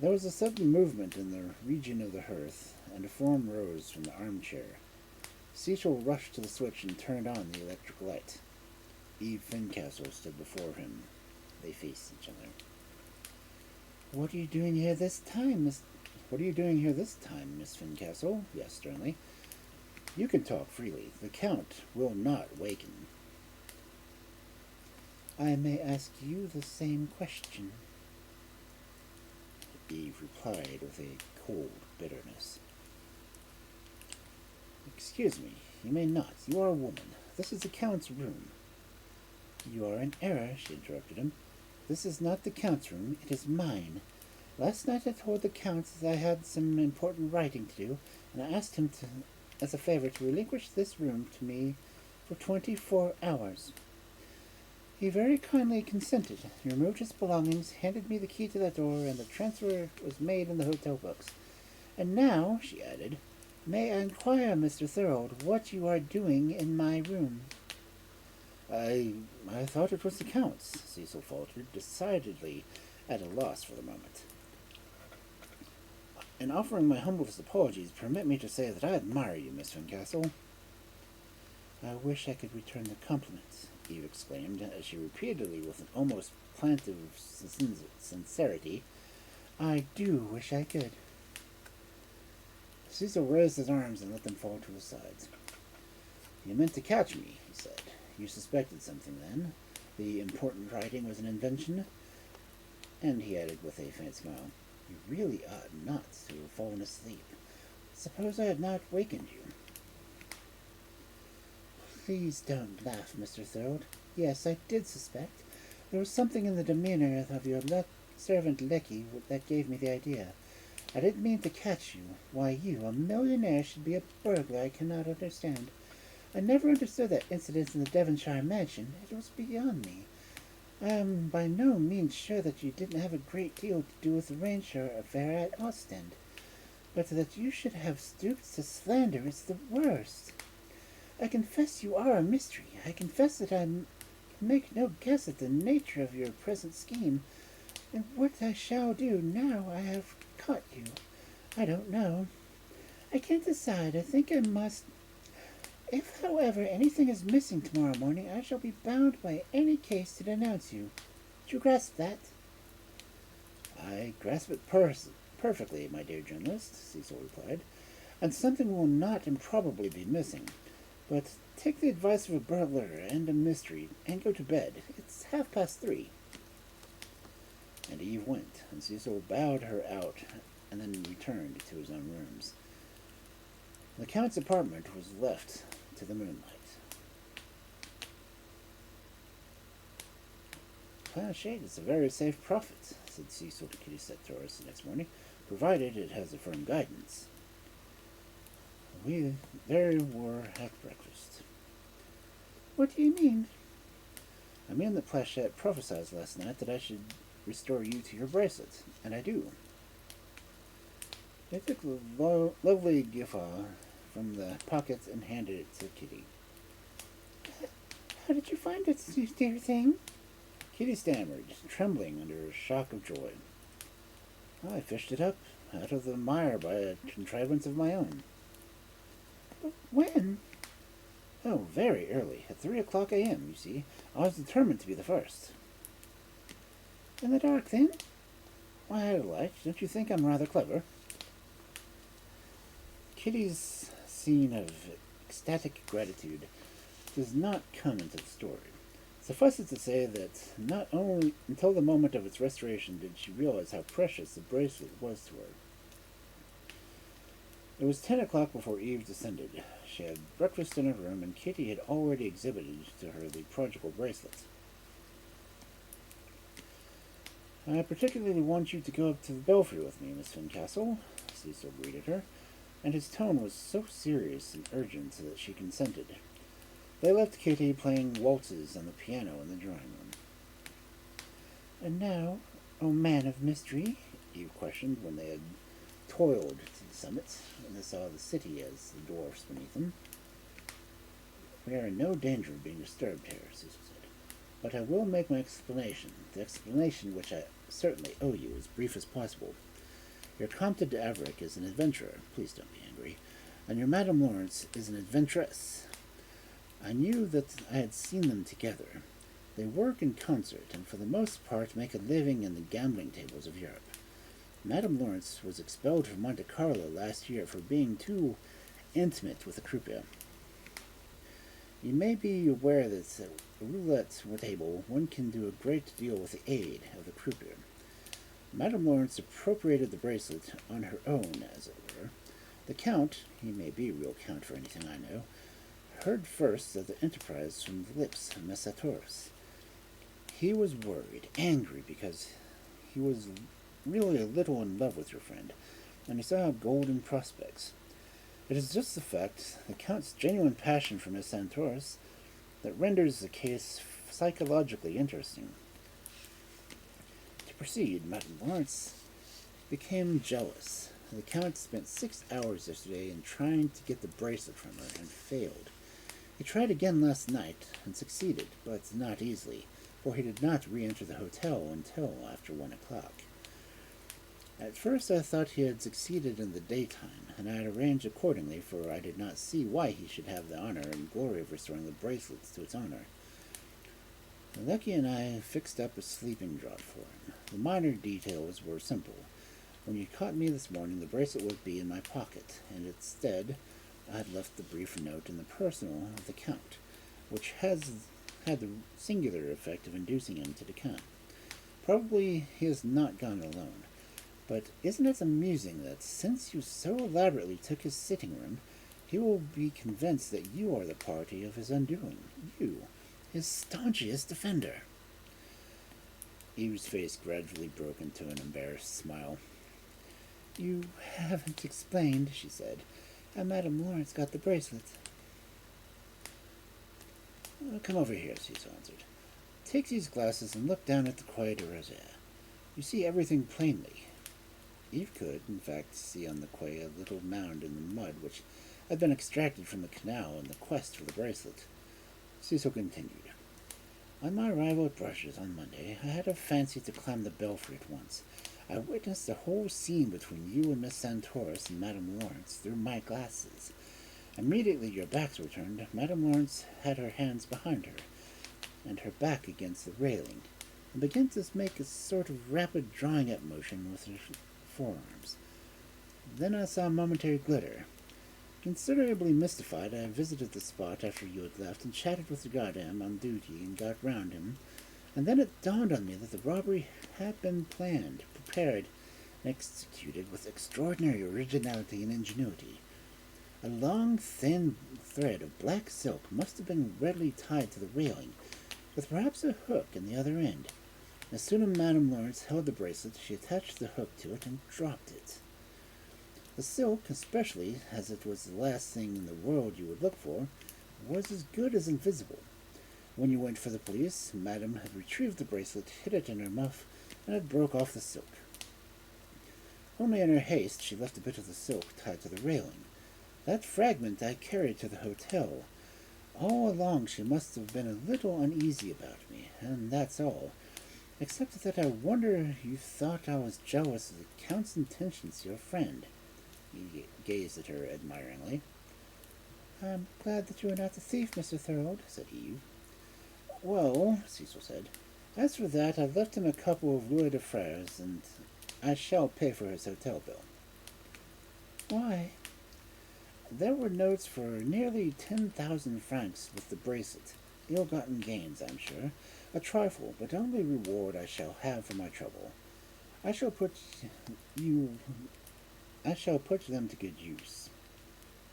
There was a sudden movement in the region of the hearth, and a form rose from the armchair. Cecil rushed to the switch and turned on the electric light. Eve Fincastle stood before him. They faced each other. What are you doing here this time, Miss Fincastle? He asked sternly. You can talk freely. The Count will not waken. I may ask you the same question, Eve replied with a cold bitterness. Excuse me, you may not. You are a woman. This is the Count's room. You are in error, she interrupted him. This is not the Count's room. It is mine. Last night I told the Count that I had some important writing to do, and I asked him to, as a favor, to relinquish this room to me for 24 hours. He very kindly consented. He removed his belongings, handed me the key to the door, and the transfer was made in the hotel books. And now, she added, may I inquire, Mr. Thorold, what you are doing in my room? I thought it was the Count's, Cecil faltered, decidedly at a loss for the moment. In offering my humblest apologies, permit me to say that I admire you, Miss Fincastle. I wish I could return the compliments, Eve exclaimed, as she repeatedly, with an almost plant of sincerity. I do wish I could. Cecil raised his arms and let them fall to his sides. You meant to catch me, he said. You suspected something then. The important writing was an invention. And he added with a faint smile, You really ought not to have fallen asleep. Suppose I had not wakened you. Please don't laugh, Mr. Thorold. Yes, I did suspect. There was something in the demeanor of your servant Lecky that gave me the idea. I didn't mean to catch you. Why you, a millionaire, should be a burglar I cannot understand. I never understood that incident in the Devonshire mansion. It was beyond me. I am by no means sure that you didn't have a great deal to do with the Ranger affair at Ostend. But that you should have stooped to slander is the worst. I confess you are a mystery. I confess that I can make no guess at the nature of your present scheme. And what I shall do now I have caught you. I don't know. I can't decide. I think I must. If, however, anything is missing tomorrow morning, I shall be bound by any case to denounce you. Do you grasp that? I grasp it perfectly, my dear journalist, Cecil replied, and something will not improbably be missing. But take the advice of a burglar and a mystery, and go to bed. It's 3:30. And Eve went, and Cecil bowed her out, and then returned to his own rooms. The Count's apartment was left to the moonlight. Planchet is a very safe prophet, said Cecil to Kitty Sartoris the next morning, provided it has a firm guidance. We there were at breakfast. What do you mean? I mean that Planchet prophesied last night that I should restore you to your bracelet, and I do. They took the lovely gewgaw from the pocket and handed it to Kitty. How did you find it, dear thing? Kitty stammered, trembling under a shock of joy. I fished it up out of the mire by a contrivance of my own. But when? Oh, very early, at 3:00 a.m., you see. I was determined to be the first. In the dark, then? Why, I had a light. Don't you think I'm rather clever? Kitty's scene of ecstatic gratitude does not come into the story. Suffice it to say that not only until the moment of its restoration did she realize how precious the bracelet was to her. It was 10 o'clock before Eve descended. She had breakfast in her room, and Kitty had already exhibited to her the prodigal bracelet. I particularly want you to go up to the belfry with me, Miss Fincastle, Cecil greeted her, and his tone was so serious and urgent that she consented. They left Kitty playing waltzes on the piano in the drawing room. And now, O man of mystery, Eve questioned when they had toiled to the summit, and they saw the city as the dwarfs beneath them. We are in no danger of being disturbed here, Cecil said, but I will make my explanation, the explanation which I certainly owe you, as brief as possible. Your Comte d'Avric is an adventurer, please don't be angry, and your Madame Lawrence is an adventuress. I knew that I had seen them together. They work in concert, and for the most part make a living in the gambling tables of Europe. Madame Lawrence was expelled from Monte Carlo last year for being too intimate with a croupier. You may be aware that at a roulette table one can do a great deal with the aid of the croupier. Madame Lawrence appropriated the bracelet on her own, as it were. The Count, he may be a real Count for anything I know, heard first of the enterprise from the lips of Miss Sartoris. He was worried, angry, because he was really a little in love with your friend, and he saw golden prospects. It is just the fact, the Count's genuine passion for Miss Sartoris, that renders the case psychologically interesting. To proceed, Madame Lawrence became jealous. The Count spent 6 hours yesterday in trying to get the bracelet from her, and failed. He tried again last night, and succeeded, but not easily, for he did not re-enter the hotel until after 1 o'clock. At first I thought he had succeeded in the daytime, and I had arranged accordingly, for I did not see why he should have the honor and glory of restoring the bracelet to its owner. Lucky and I fixed up a sleeping draught for him. The minor details were simple. When you caught me this morning, the bracelet would be in my pocket, and instead I had left the brief note in the personal of the Count, which has had the singular effect of inducing him to decamp. Probably he has not gone alone, but isn't it amusing that since you so elaborately took his sitting room, he will be convinced that you are the party of his undoing, you, his staunchest defender. Eve's face gradually broke into an embarrassed smile. You haven't explained, she said, how Madame Lawrence got the bracelet. Come over here, Cecil answered. Take these glasses and look down at the Quai de Rosée. You see everything plainly. Eve could, in fact, see on the quay a little mound in the mud which had been extracted from the canal in the quest for the bracelet. Cecil continued. On my arrival at Bruges on Monday, I had a fancy to climb the belfry at once. I witnessed the whole scene between you and Miss Santoris and Madame Lawrence through my glasses. Immediately your backs were turned, Madame Lawrence had her hands behind her, and her back against the railing, and began to make a sort of rapid drawing-up motion with her forearms. Then I saw a momentary glitter. Considerably mystified, I visited the spot after you had left and chatted with the guardian on duty and got round him, and then it dawned on me that the robbery had been planned, prepared, and executed with extraordinary originality and ingenuity. A long, thin thread of black silk must have been readily tied to the railing, with perhaps a hook in the other end. As soon as Madame Lawrence held the bracelet, she attached the hook to it and dropped it. The silk, especially as it was the last thing in the world you would look for, was as good as invisible. When you went for the police, Madame had retrieved the bracelet, hid it in her muff, and had broke off the silk. Only in her haste she left a bit of the silk tied to the railing. That fragment I carried to the hotel. All along she must have been a little uneasy about me, and that's all. Except that I wonder you thought I was jealous of the Count's intentions to your friend. He gazed at her admiringly. I'm glad that you are not the thief, Mr. Thorold, said Eve. Well, Cecil said, as for that, I've left him a couple of louis de fraise, and I shall pay for his hotel bill. Why? There were notes for nearly 10,000 francs with the bracelet. Ill-gotten gains, I'm sure. A trifle, but only reward I shall have for my trouble. I shall put them to good use.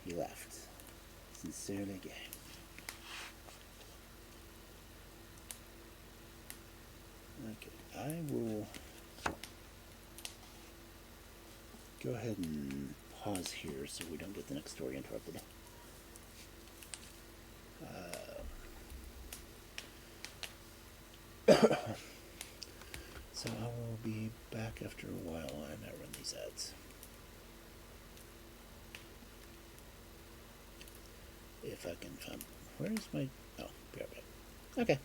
He laughed. Sincerely gay. Okay, I will go ahead and pause here so we don't get the next story interrupted. So I will be back after a while and I run these ads. If I can find... Where's my... Oh, be right back. Okay.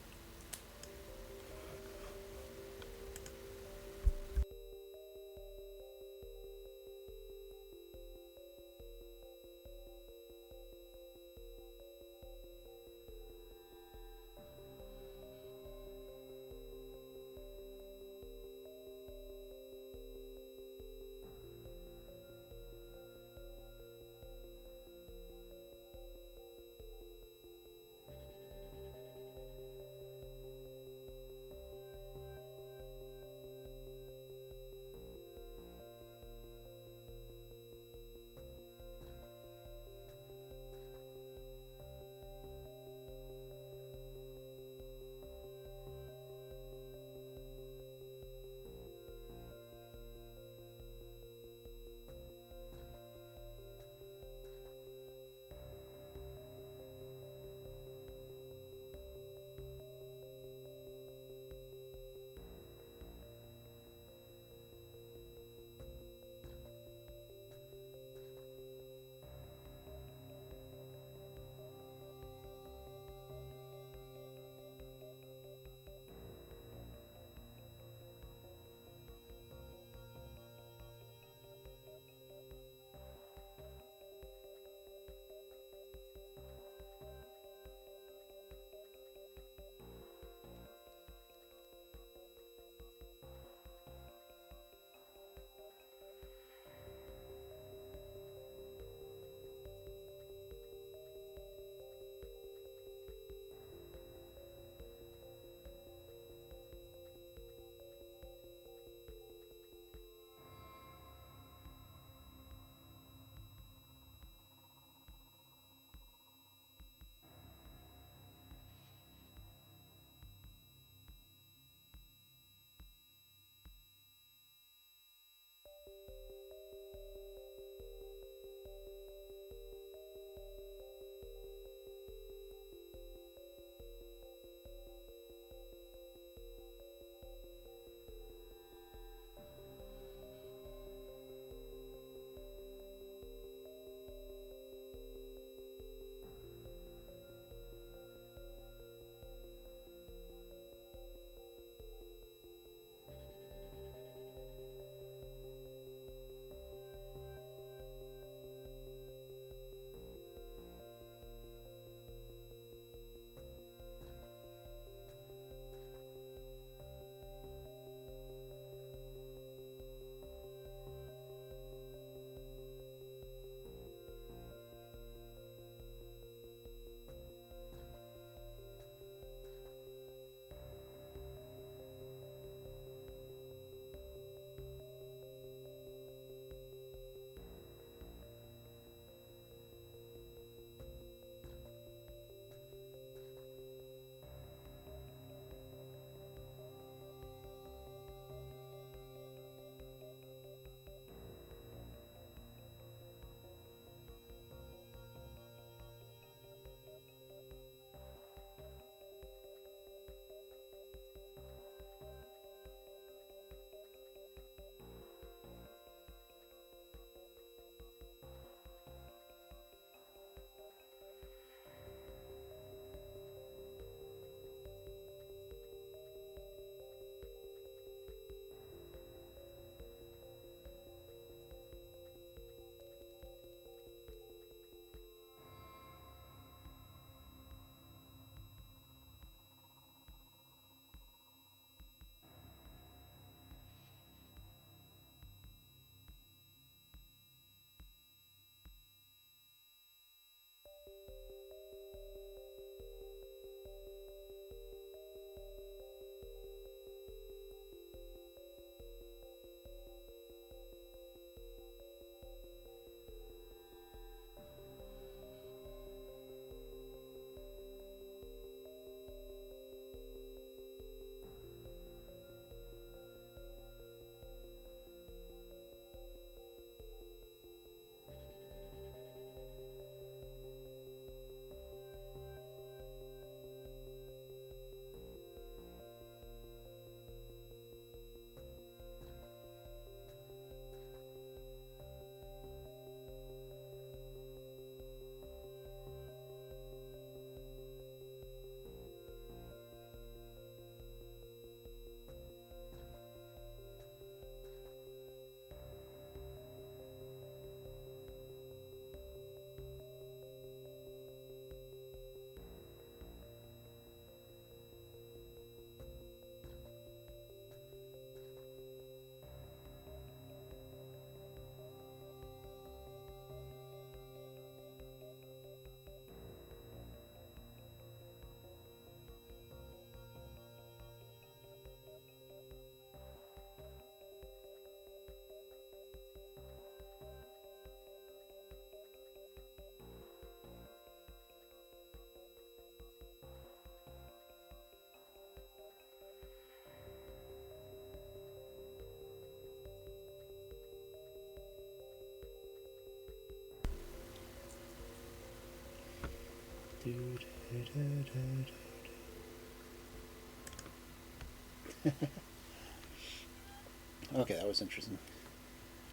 Okay, that was interesting.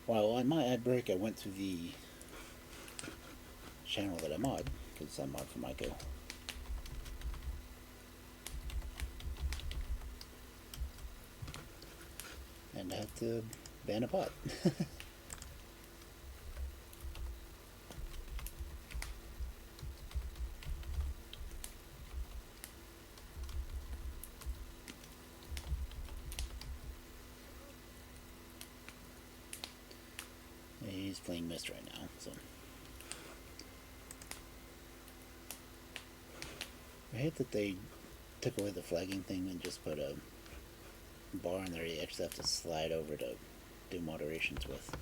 Well, on my ad break, I went to the channel that I mod, because I mod for Maiko. And I had to ban a bot. He's playing Mist right now, so. I hate that they took away the flagging thing and just put a bar in there you actually have to slide over to do moderations with.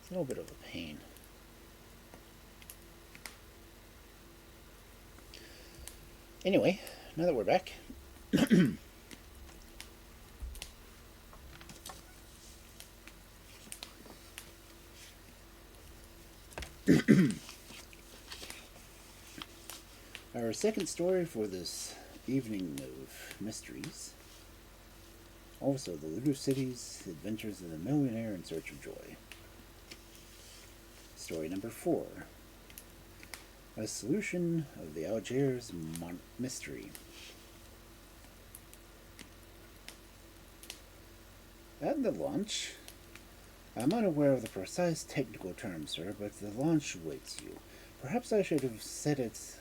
It's a little bit of a pain. Anyway, now that we're back. Our second story for this evening of mysteries. Also, the Ludo City's Adventures of the Millionaire in Search of Joy. Story number 4. A solution of the Algiers mystery. At the launch. I'm unaware of the precise technical term, sir, but the launch awaits you. Perhaps I should have said it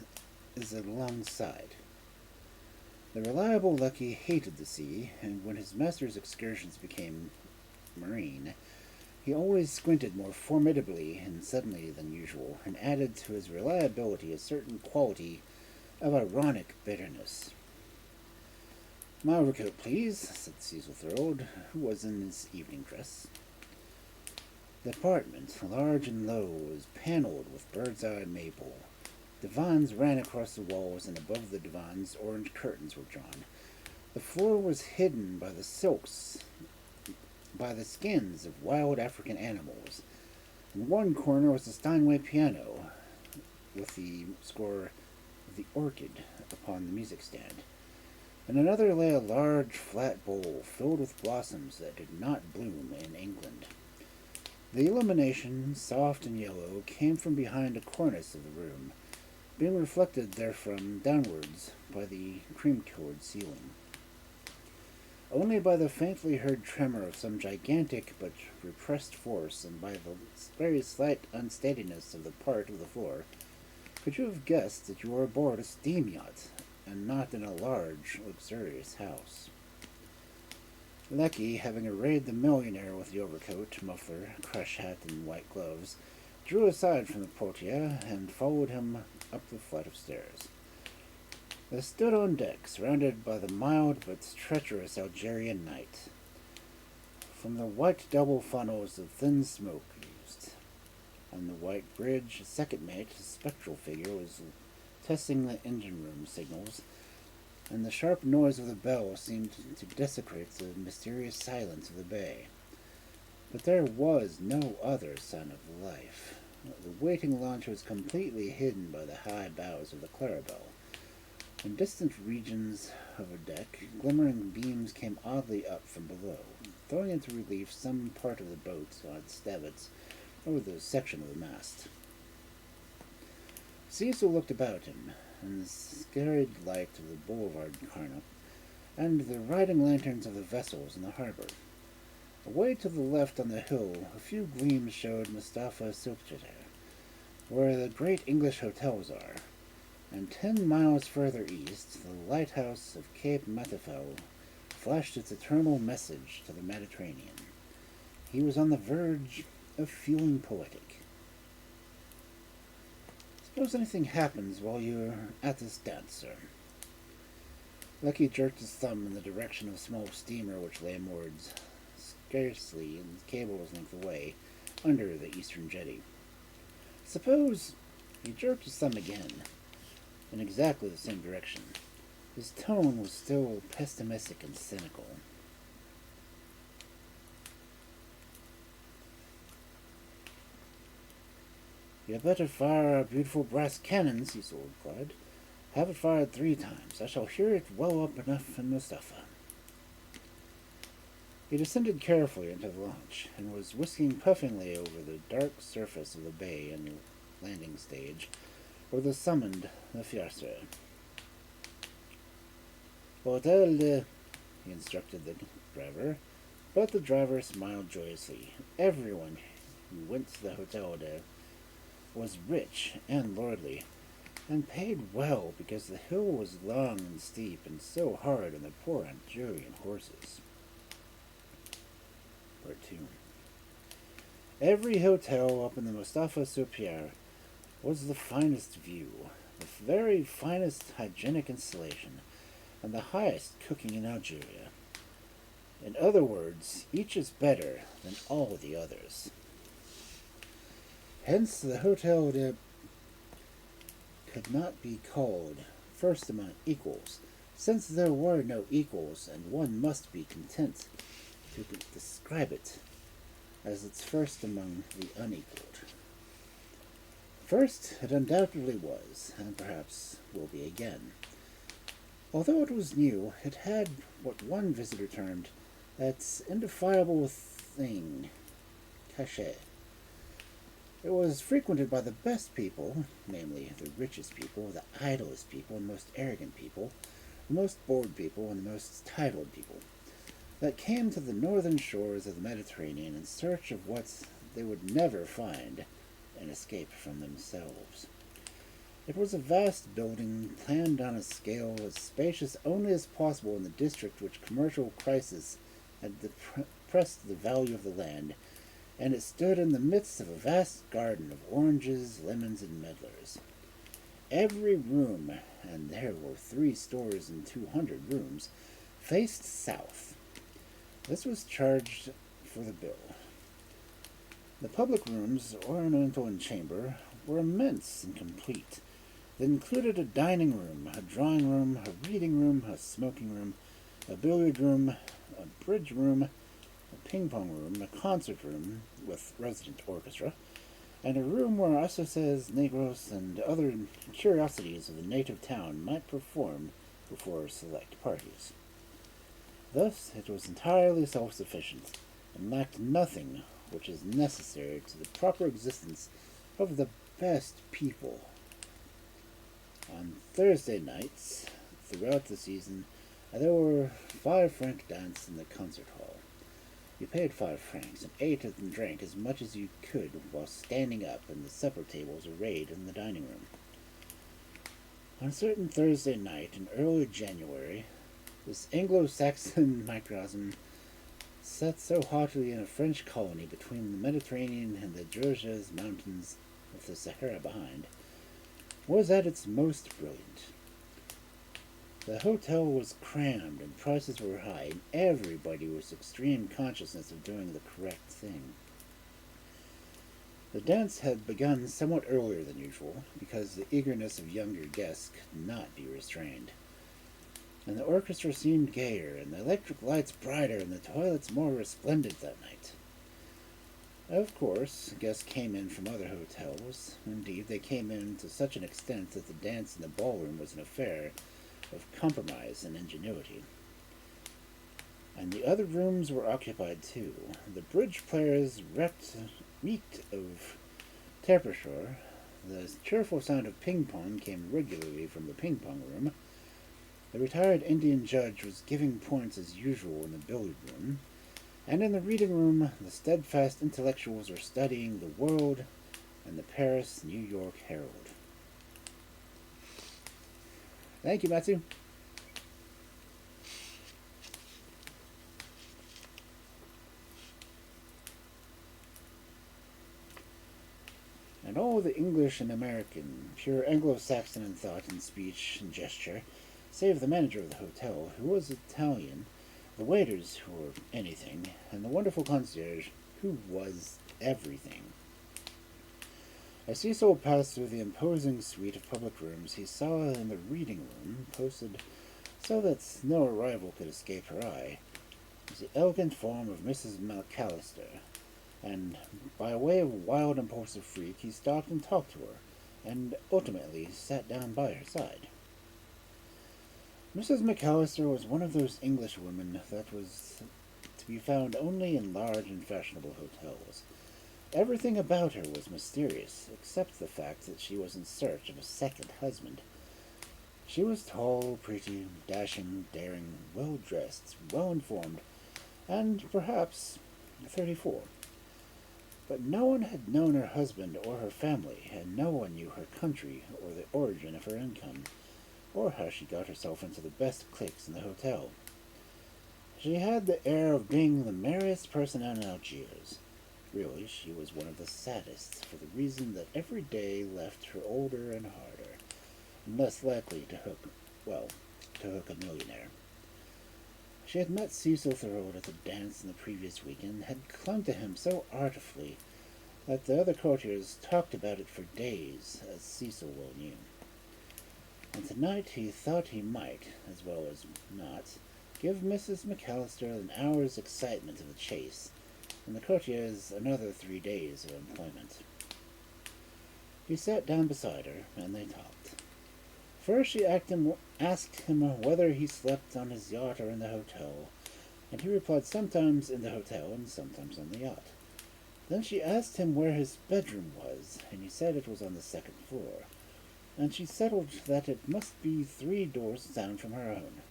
as alongside. The reliable Lucky hated the sea, and when his master's excursions became marine, he always squinted more formidably and suddenly than usual, and added to his reliability a certain quality of ironic bitterness. "My overcoat, please," said Cecil Thorold, who was in his evening dress. The apartment, large and low, was panelled with bird's-eye maple. Divans ran across the walls, and above the divans orange curtains were drawn. The floor was hidden by the skins of wild African animals. In one corner was a Steinway piano, with the score of the orchid upon the music stand. In another lay a large flat bowl filled with blossoms that did not bloom in England. The illumination, soft and yellow, came from behind a cornice of the room, being reflected therefrom downwards by the cream-colored ceiling. Only by the faintly heard tremor of some gigantic but repressed force, and by the very slight unsteadiness of the part of the floor, could you have guessed that you were aboard a steam yacht, and not in a large, luxurious house. Lecky, having arrayed the millionaire with the overcoat, muffler, crush hat, and white gloves, drew aside from the portiere and followed him up the flight of stairs. They stood on deck, surrounded by the mild but treacherous Algerian night. From the white double funnels of thin smoke used. On the white bridge, a second mate, a spectral figure, was testing the engine room signals, and the sharp noise of the bell seemed to desecrate the mysterious silence of the bay. But there was no other sign of life. The waiting launch was completely hidden by the high bows of the Clarabelle. In distant regions of her deck, glimmering beams came oddly up from below, throwing into relief some part of the boat on its davits or the section of the mast. Cecil looked about him, and the scarred light of the boulevard Carnap, and the riding lanterns of the vessels in the harbor. Away to the left on the hill, a few gleams showed Mustafa Silkcheter, where the great English hotels are, and 10 miles further east, the lighthouse of Cape Matafau flashed its eternal message to the Mediterranean. He was on the verge of feeling poetic. "Suppose anything happens while you're at this dance, sir?" Lucky jerked his thumb in the direction of a small steamer which lay moored scarcely a cable's length away under the eastern jetty. "Suppose—" He jerked his thumb again, in exactly the same direction. His tone was still pessimistic and cynical. "You had better fire our beautiful brass cannons," Cecil replied. Have it fired 3 times. I shall hear it well up enough in Mustafa. He descended carefully into the launch, and was whisking puffingly over the dark surface of the bay and landing stage, where they summoned the fiasco. Hotel de... he instructed the driver, but the driver smiled joyously. Everyone who went to the Hotel de was rich and lordly, and paid well because the hill was long and steep and so hard on the poor Algerian horses. Part 2. Every hotel up in the Mustafa Super was the finest view, the very finest hygienic installation, and the highest cooking in Algeria. In other words, each is better than all the others. Hence the Hotel de could not be called first among equals, since there were no equals, and one must be content to describe it as its first among the unequaled. First, it undoubtedly was, and perhaps will be again. Although it was new, it had what one visitor termed that indefinable thing, cachet. It was frequented by the best people, namely the richest people, the idlest people, the most arrogant people, the most bored people, and the most titled people, that came to the northern shores of the Mediterranean in search of what they would never find and escape from themselves. It was a vast building planned on a scale as spacious only as possible in the district which commercial crisis had depressed the value of the land, and it stood in the midst of a vast garden of oranges, lemons, and medlars. Every room, and there were 3 stores and 200 rooms, faced south. This was charged for the bill. The public rooms, ornamental in chamber, were immense and complete. They included a dining room, a drawing room, a reading room, a smoking room, a billiard room, a bridge room, a ping-pong room, a concert room with resident orchestra, and a room where asociados, negros, and other curiosities of the native town might perform before select parties. Thus, it was entirely self-sufficient, and lacked nothing which is necessary to the proper existence of the best people. On Thursday nights, throughout the season, there were 5 franc dance in the concert hall. You paid 5 francs and ate and drank as much as you could while standing up, and the supper tables arrayed in the dining room. On a certain Thursday night in early January, this Anglo-Saxon microcosm, set so haughtily in a French colony between the Mediterranean and the Bruges mountains with the Sahara behind, was at its most brilliant. The hotel was crammed and prices were high, and everybody was extreme consciousness of doing the correct thing. The dance had begun somewhat earlier than usual, because the eagerness of younger guests could not be restrained. And the orchestra seemed gayer, and the electric lights brighter, and the toilets more resplendent that night. Of course, guests came in from other hotels. Indeed, they came in to such an extent that the dance in the ballroom was an affair of compromise and ingenuity. And the other rooms were occupied too. The bridge players reeked of temperature. The cheerful sound of ping-pong came regularly from the ping-pong room. The retired Indian judge was giving points as usual in the billiard room, and in the reading room the steadfast intellectuals were studying the World and the Paris New York Herald. Thank you, Matsu. And all the English and American, pure Anglo-Saxon in thought and speech and gesture, save the manager of the hotel, who was Italian, the waiters, who were anything, and the wonderful concierge, who was everything. As Cecil passed through the imposing suite of public rooms, he saw in the reading room, posted so that no arrival could escape her eye, was the elegant form of Mrs. McAllister, and by way of wild impulsive freak, he stopped and talked to her, and ultimately sat down by her side. Mrs. McAllister was one of those English women that was to be found only in large and fashionable hotels. Everything about her was mysterious, except the fact that she was in search of a second husband. She was tall, pretty, dashing, daring, well dressed, well informed, and perhaps 34. But no one had known her husband or her family, and no one knew her country or the origin of her income, or how she got herself into the best cliques in the hotel. She had the air of being the merriest person in Algiers. Really, she was one of the saddest, for the reason that every day left her older and harder, and less likely to hook a millionaire. She had met Cecil Thorold at the dance in the previous week, and had clung to him so artfully that the other courtiers talked about it for days, as Cecil well knew. And tonight he thought he might, as well as not, give Mrs. McAllister an hour's excitement of the chase, and the courtiers another 3 days of employment. He sat down beside her, and they talked. First she asked him whether he slept on his yacht or in the hotel, and he replied sometimes in the hotel and sometimes on the yacht. Then she asked him where his bedroom was, and he said it was on the second floor, and she settled that it must be 3 doors down from her own.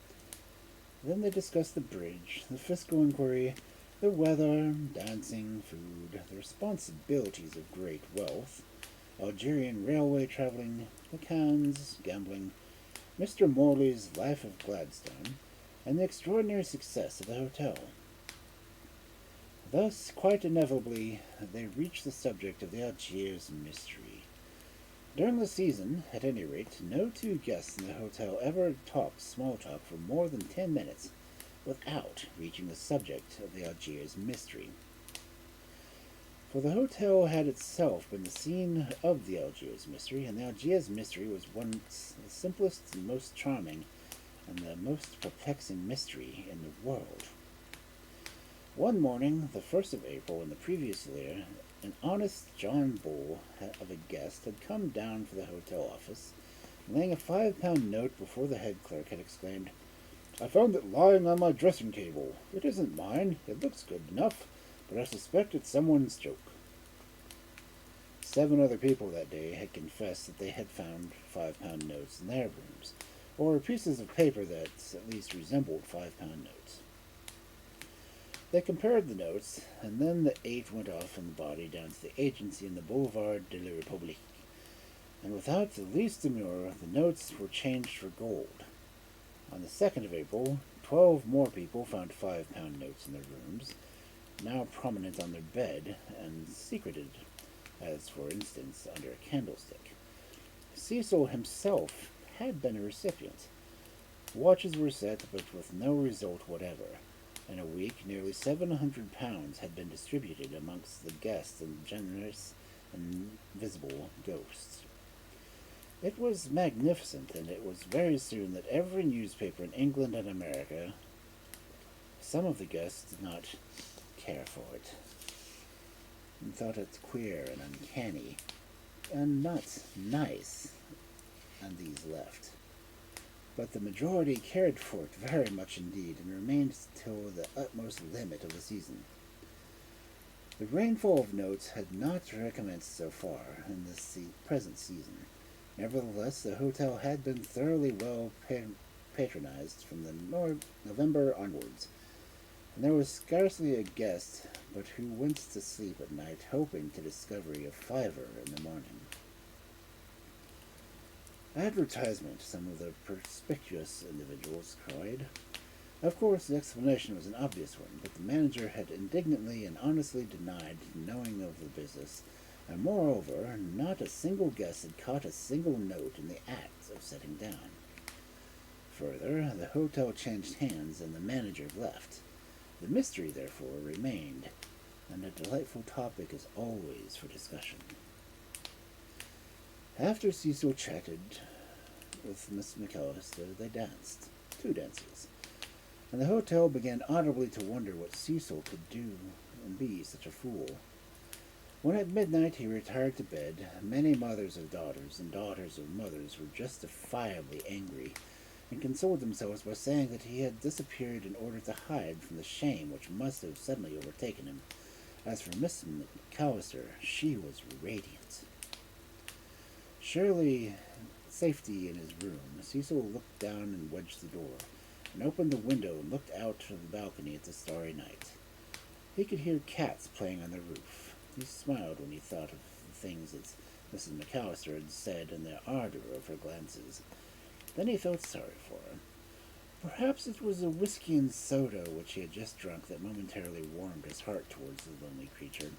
Then they discussed the bridge, the fiscal inquiry, the weather, dancing, food, the responsibilities of great wealth, Algerian railway travelling, the Cannes, gambling, Mr. Morley's Life of Gladstone, and the extraordinary success of the hotel. Thus, quite inevitably, they reached the subject of the Algiers mystery. During the season, at any rate, no two guests in the hotel ever talked small talk for more than 10 minutes without reaching the subject of the Algiers mystery. For the hotel had itself been the scene of the Algiers mystery, and the Algiers mystery was once the simplest and most charming and the most perplexing mystery in the world. One morning, the 1st of April in the previous year, an honest John Bull of a guest had come down for the hotel office, and laying a £5 note before the head clerk had exclaimed, "I found it lying on my dressing table. It isn't mine. It looks good enough, but I suspect it's someone's joke." 7 other people that day had confessed that they had found £5 notes in their rooms, or pieces of paper that at least resembled £5 notes. They compared the notes, and then the 8 went off in the body down to the agency in the Boulevard de la République, and without the least demur, the notes were changed for gold. On the 2nd of April, 12 more people found £5 notes in their rooms, now prominent on their bed, and secreted, as for instance under a candlestick. Cecil himself had been a recipient. Watches were set, but with no result whatever. In a week, nearly £700 had been distributed amongst the guests and generous and visible ghosts. It was magnificent, and it was very soon that every newspaper in England and America. Some of the guests did not care for it, and thought it queer and uncanny, and not nice, and these left. But the majority cared for it very much indeed, and remained till the utmost limit of the season. The rainfall of notes had not recommenced so far in this present season. Nevertheless, the hotel had been thoroughly well patronized from the November onwards, and there was scarcely a guest but who went to sleep at night hoping to discover a fiver in the morning. "Advertisement," some of the perspicuous individuals cried. Of course, the explanation was an obvious one, but the manager had indignantly and honestly denied knowing of the business, and moreover, not a single guest had caught a single note in the act of setting down. Further, the hotel changed hands, and the manager left. The mystery, therefore, remained, and a delightful topic is always for discussion. After Cecil chatted with Miss McAllister, they danced, 2 dances, and the hotel began audibly to wonder what Cecil could do and be such a fool. When at midnight he retired to bed, many mothers of daughters and daughters of mothers were justifiably angry, and consoled themselves by saying that he had disappeared in order to hide from the shame which must have suddenly overtaken him. As for Miss McAllister, she was radiant. Surely safety in his room, Cecil looked down and wedged the door, and opened the window and looked out of the balcony at the starry night. He could hear cats playing on the roof. He smiled when he thought of the things that Mrs. McAllister had said and the ardor of her glances. Then he felt sorry for her. Perhaps it was the whiskey and soda which he had just drunk that momentarily warmed his heart towards the lonely creature.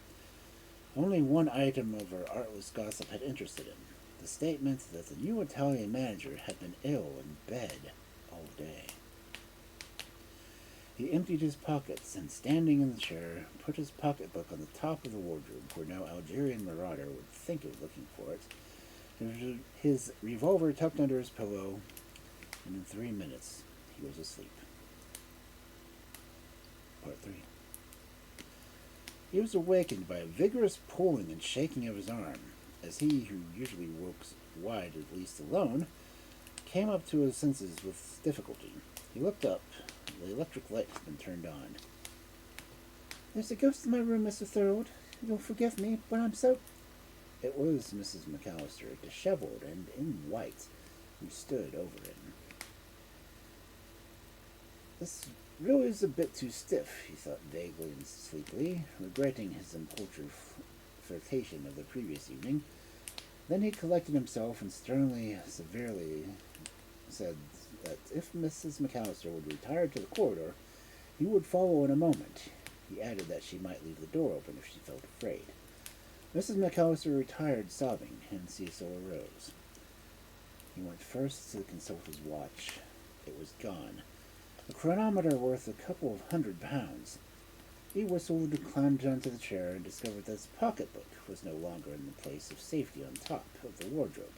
Only one item of her artless gossip had interested him, the statement that the new Italian manager had been ill in bed all day. He emptied his pockets and, standing in the chair, put his pocketbook on the top of the wardrobe where no Algerian marauder would think of looking for it, his revolver tucked under his pillow, and in 3 minutes he was asleep. Part 3. He was awakened by a vigorous pulling and shaking of his arm, as he, who usually woke wide at least alone, came up to his senses with difficulty. He looked up. The electric light had been turned on. "There's a ghost in my room, Mr. Thorold. You'll forgive me, but I'm so—" It was Mrs. McAllister, disheveled and in white, who stood over him. This really is a bit too stiff, he thought vaguely and sleepily, regretting his impulsive flirtation of the previous evening. Then he collected himself and sternly, severely said that if Mrs. McAllister would retire to the corridor, he would follow in a moment. He added that she might leave the door open if she felt afraid. Mrs. McAllister retired sobbing, and Cecil arose. He went first to consult his watch. It was gone. A chronometer worth a couple of £100. He whistled, climbed onto the chair, and discovered that his pocketbook was no longer in the place of safety on top of the wardrobe.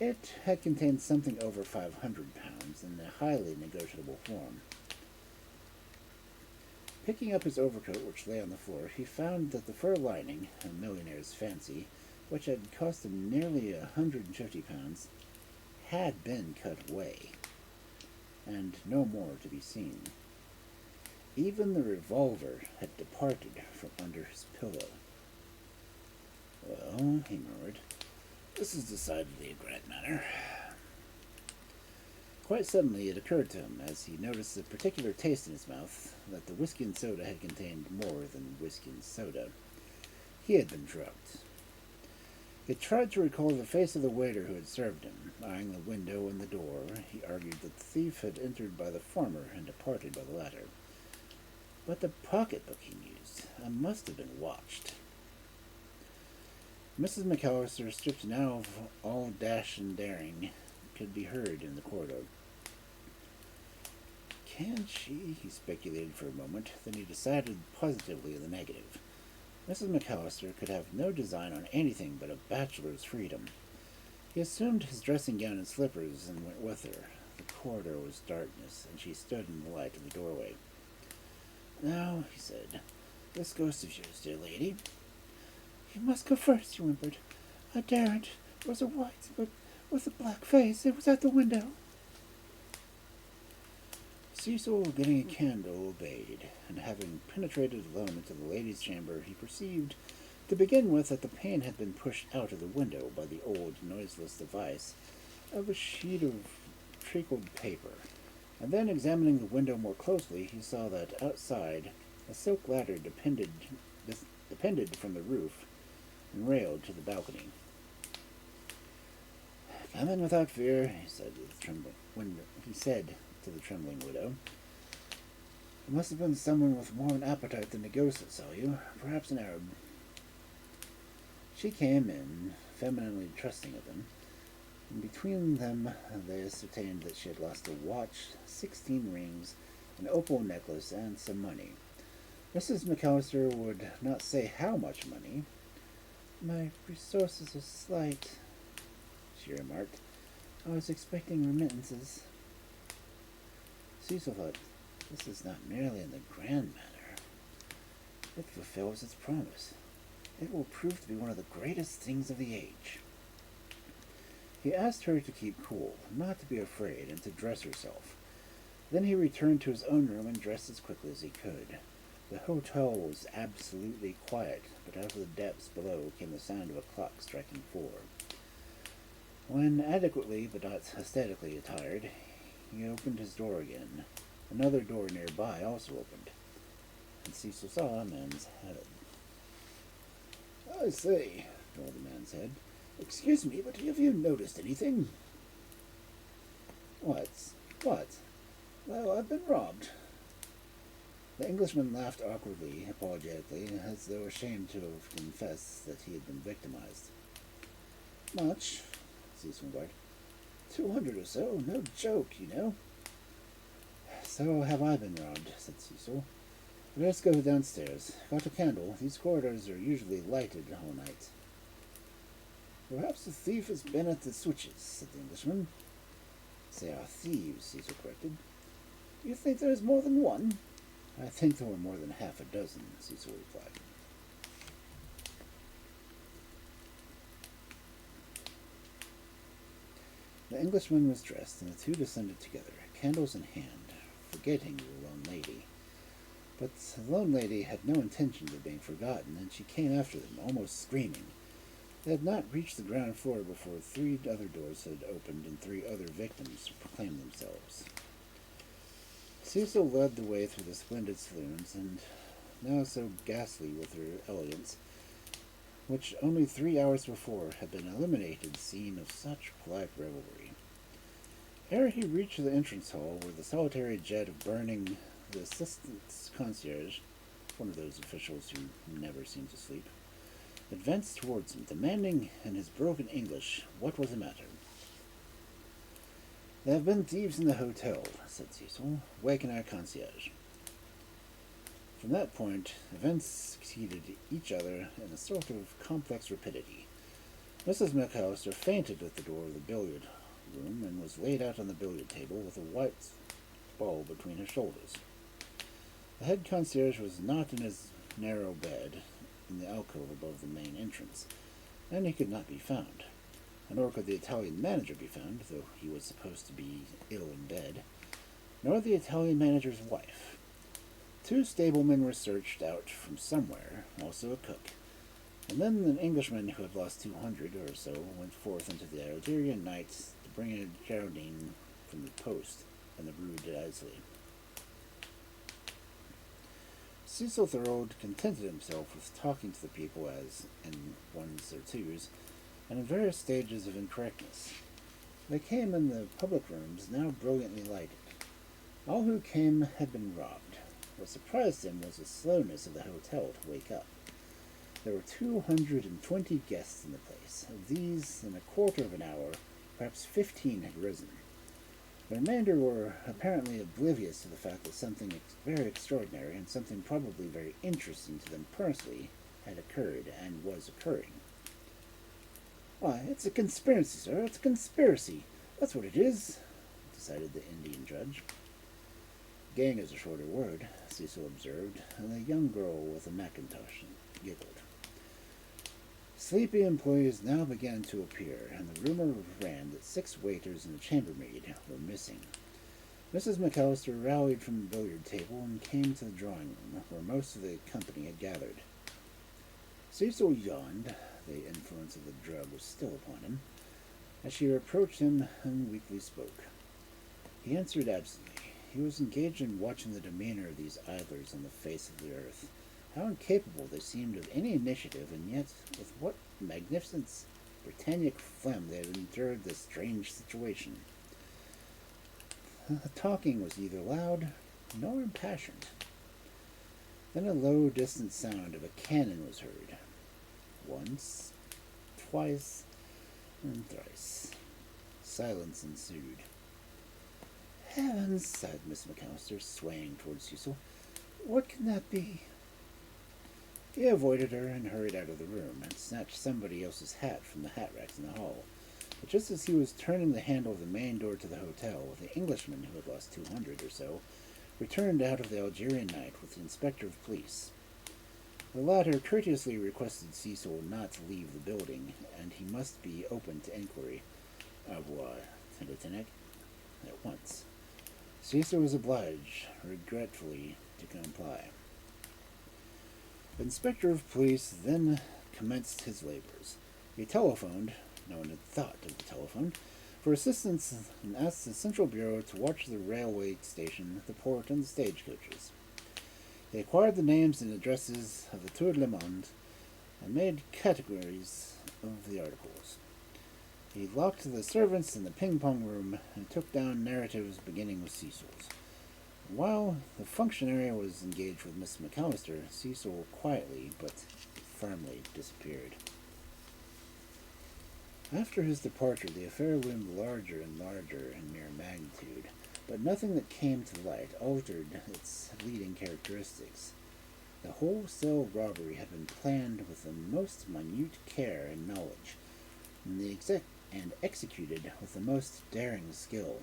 It had contained something over £500 in a highly negotiable form. Picking up his overcoat, which lay on the floor, he found that the fur lining, a millionaire's fancy, which had cost him nearly £150, had been cut away, and no more to be seen. Even the revolver had departed from under his pillow. "Well," he murmured, "this is decidedly a grand matter." Quite suddenly it occurred to him, as he noticed a particular taste in his mouth, that the whiskey and soda had contained more than whiskey and soda. He had been drugged. He tried to recall the face of the waiter who had served him. Eyeing the window and the door, he argued that the thief had entered by the former and departed by the latter. But the pocketbook he used must have been watched. Mrs. McAllister, stripped now of all dash and daring, could be heard in the corridor. Can she? He speculated for a moment, then he decided positively in the negative. Mrs. McAllister could have no design on anything but a bachelor's freedom. He assumed his dressing gown and slippers and went with her. The corridor was darkness, and she stood in the light of the doorway. "Now," he said, "this ghost of yours, dear lady." "You must go first," she whimpered. "I daren't. It was a white, but with a black face. It was at the window." Cecil, getting a candle, obeyed, and having penetrated alone into the lady's chamber, he perceived, to begin with, that the pane had been pushed out of the window by the old, noiseless device of a sheet of trickled paper, and then, examining the window more closely, he saw that outside a silk ladder depended from the roof and railed to the balcony. "Come in without fear," he said to the trembling widow. "It must have been someone with more an appetite than the ghost that saw you, perhaps an Arab." She came in, femininely trusting of him, and between them they ascertained that she had lost a watch, 16 rings, an opal necklace, and some money. Mrs. McAllister would not say how much money. "My resources are slight," she remarked. "I was expecting remittances." Cecil thought, this is not merely in the grand manner. It fulfills its promise. It will prove to be one of the greatest things of the age. He asked her to keep cool, not to be afraid, and to dress herself. Then he returned to his own room and dressed as quickly as he could. The hotel was absolutely quiet, but out of the depths below came the sound of a clock striking 4. When adequately but not aesthetically attired, he opened his door again. Another door nearby also opened, and Cecil saw a man's head. "I say," rolled the man's head. "Excuse me, but have you noticed anything?" "What? What?" "Well, I've been robbed." The Englishman laughed awkwardly, apologetically, as though ashamed to have confessed that he had been victimized. "Much?" Cecil inquired. 200 or so, no joke, you know. "So have I been robbed," said Cecil. "Let's go downstairs. Got a candle. These corridors are usually lighted all night." "Perhaps the thief has been at the switches," said the Englishman. "They are thieves," Cecil corrected. "You think there is more than one?" "I think there were more than half a dozen," Cecil replied. The Englishman was dressed, and the two descended together, candles in hand, forgetting the lone lady. But the lone lady had no intention of being forgotten, and she came after them, almost screaming. They had not reached the ground floor before 3 other doors had opened and 3 other victims proclaimed themselves. Cecil led the way through the splendid saloons, and now so ghastly with their elegance, which only 3 hours before had been illuminated scene of such polite revelry. Ere he reached the entrance hall, where the solitary jet of burning, the assistant concierge, one of those officials who never seemed to sleep, advanced towards him, demanding in his broken English what was the matter. "There have been thieves in the hotel," said Cecil. "Waken our concierge." From that point, events succeeded each other in a sort of complex rapidity. Mrs. McAllister fainted at the door of the billiard room and was laid out on the billiard table with a white ball between her shoulders. The head concierge was not in his narrow bed in the alcove above the main entrance, and he could not be found. Nor could the Italian manager be found, though he was supposed to be ill in bed, nor the Italian manager's wife. 2 stablemen were searched out from somewhere, also a cook, and then an Englishman who had lost 200 or so went forth into the Algerian night to bring a Geraldine from the post in the Rue d'Islay. Cecil Thorold contented himself with talking to the people as in ones or twos, and in various stages of incorrectness. They came in the public rooms, now brilliantly lighted. All who came had been robbed. What surprised him was the slowness of the hotel to wake up. There were 220 guests in the place. Of these, in a quarter of an hour, perhaps 15 had risen. The remainder were apparently oblivious to the fact that something very extraordinary and something probably very interesting to them personally had occurred and was occurring. "Why, it's a conspiracy, sir. It's a conspiracy. That's what it is," decided the Indian judge. "Gang is a shorter word," Cecil observed, and the young girl with the mackintosh giggled. Sleepy employees now began to appear, and the rumor ran that 6 waiters and a chambermaid were missing. Mrs. McAllister rallied from the billiard table and came to the drawing room, where most of the company had gathered. Cecil yawned. The influence of the drug was still upon him, as she approached him and weakly spoke. He answered absently. He was engaged in watching the demeanor of these idlers on the face of the earth. How incapable they seemed of any initiative, and yet with what magnificent Britannic phlegm they had endured this strange situation. The talking was neither loud nor impassioned. Then a low, distant sound of a cannon was heard. Once, twice, and thrice. Silence ensued. "Heavens," sighed Miss McAllister, swaying towards Cecil. "What can that be?" He avoided her and hurried out of the room, and snatched somebody else's hat from the hat racks in the hall. But just as he was turning the handle of the main door to the hotel, the Englishman, who had lost 200 or so, returned out of the Algerian night with the inspector of police. The latter courteously requested Cecil not to leave the building, and he must be open to inquiry, Au revoir, said Lieutenant, at once. Cecil was obliged, regretfully, to comply. The inspector of police then commenced his labors. He telephoned, no one had thought of the telephone, for assistance and asked the Central Bureau to watch the railway station, the port, and the stagecoaches. He acquired the names and addresses of the Tour de Le Monde and made categories of the articles. He locked the servants in the ping-pong room and took down narratives beginning with Cecil's. While the functionary was engaged with Miss McAllister, Cecil quietly but firmly disappeared. After his departure, the affair loomed larger and larger in mere magnitude, but nothing that came to light altered its leading characteristics. The wholesale robbery had been planned with the most minute care and knowledge, and executed with the most daring skill.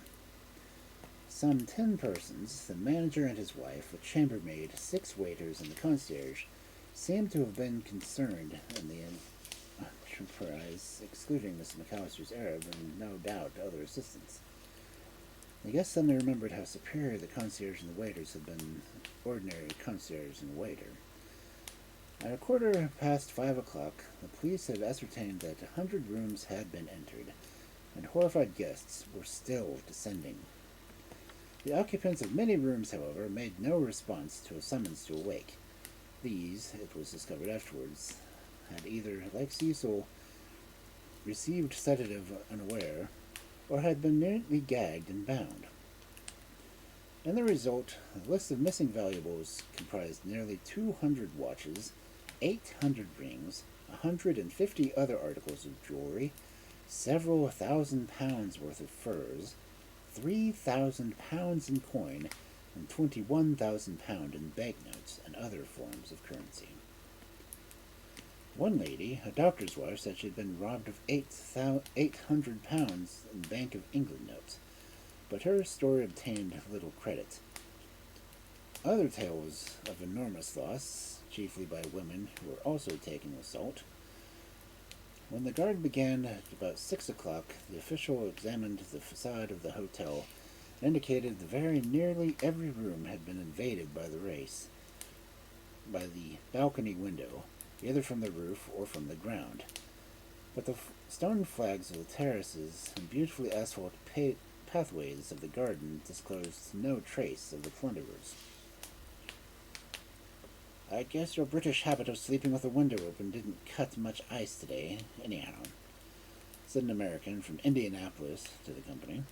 Some 10 persons, the manager and his wife, a chambermaid, 6 waiters, and the concierge, seemed to have been concerned in the enterprise, excluding Miss McAllister's Arab and no doubt other assistants. The guests suddenly remembered how superior the concierge and the waiters had been ordinary concierge and waiter. At a quarter past 5 o'clock, the police had ascertained that 100 rooms had been entered, and horrified guests were still descending. The occupants of many rooms, however, made no response to a summons to awake. These, it was discovered afterwards, had either, like Cecil, received sedative unaware, or had been neatly gagged and bound. In the result, the list of missing valuables comprised nearly 200 watches, 800 rings, 150 other articles of jewelry, several £1,000 worth of furs, £3,000 in coin, and £21,000 in banknotes and other forms of currency. One lady, a doctor's wife, said she had been robbed of £800 in Bank of England notes, but her story obtained little credit. Other tales of enormous loss, chiefly by women who were also taken with salt. When the guard began at about 6 o'clock, the official examined the facade of the hotel and indicated that very nearly every room had been invaded by the balcony window, either from the roof or from the ground. But the stone flags of the terraces and beautifully asphalted pathways of the garden disclosed no trace of the plunderers. "I guess your British habit of sleeping with the window open didn't cut much ice today, anyhow," said an American from Indianapolis to the company.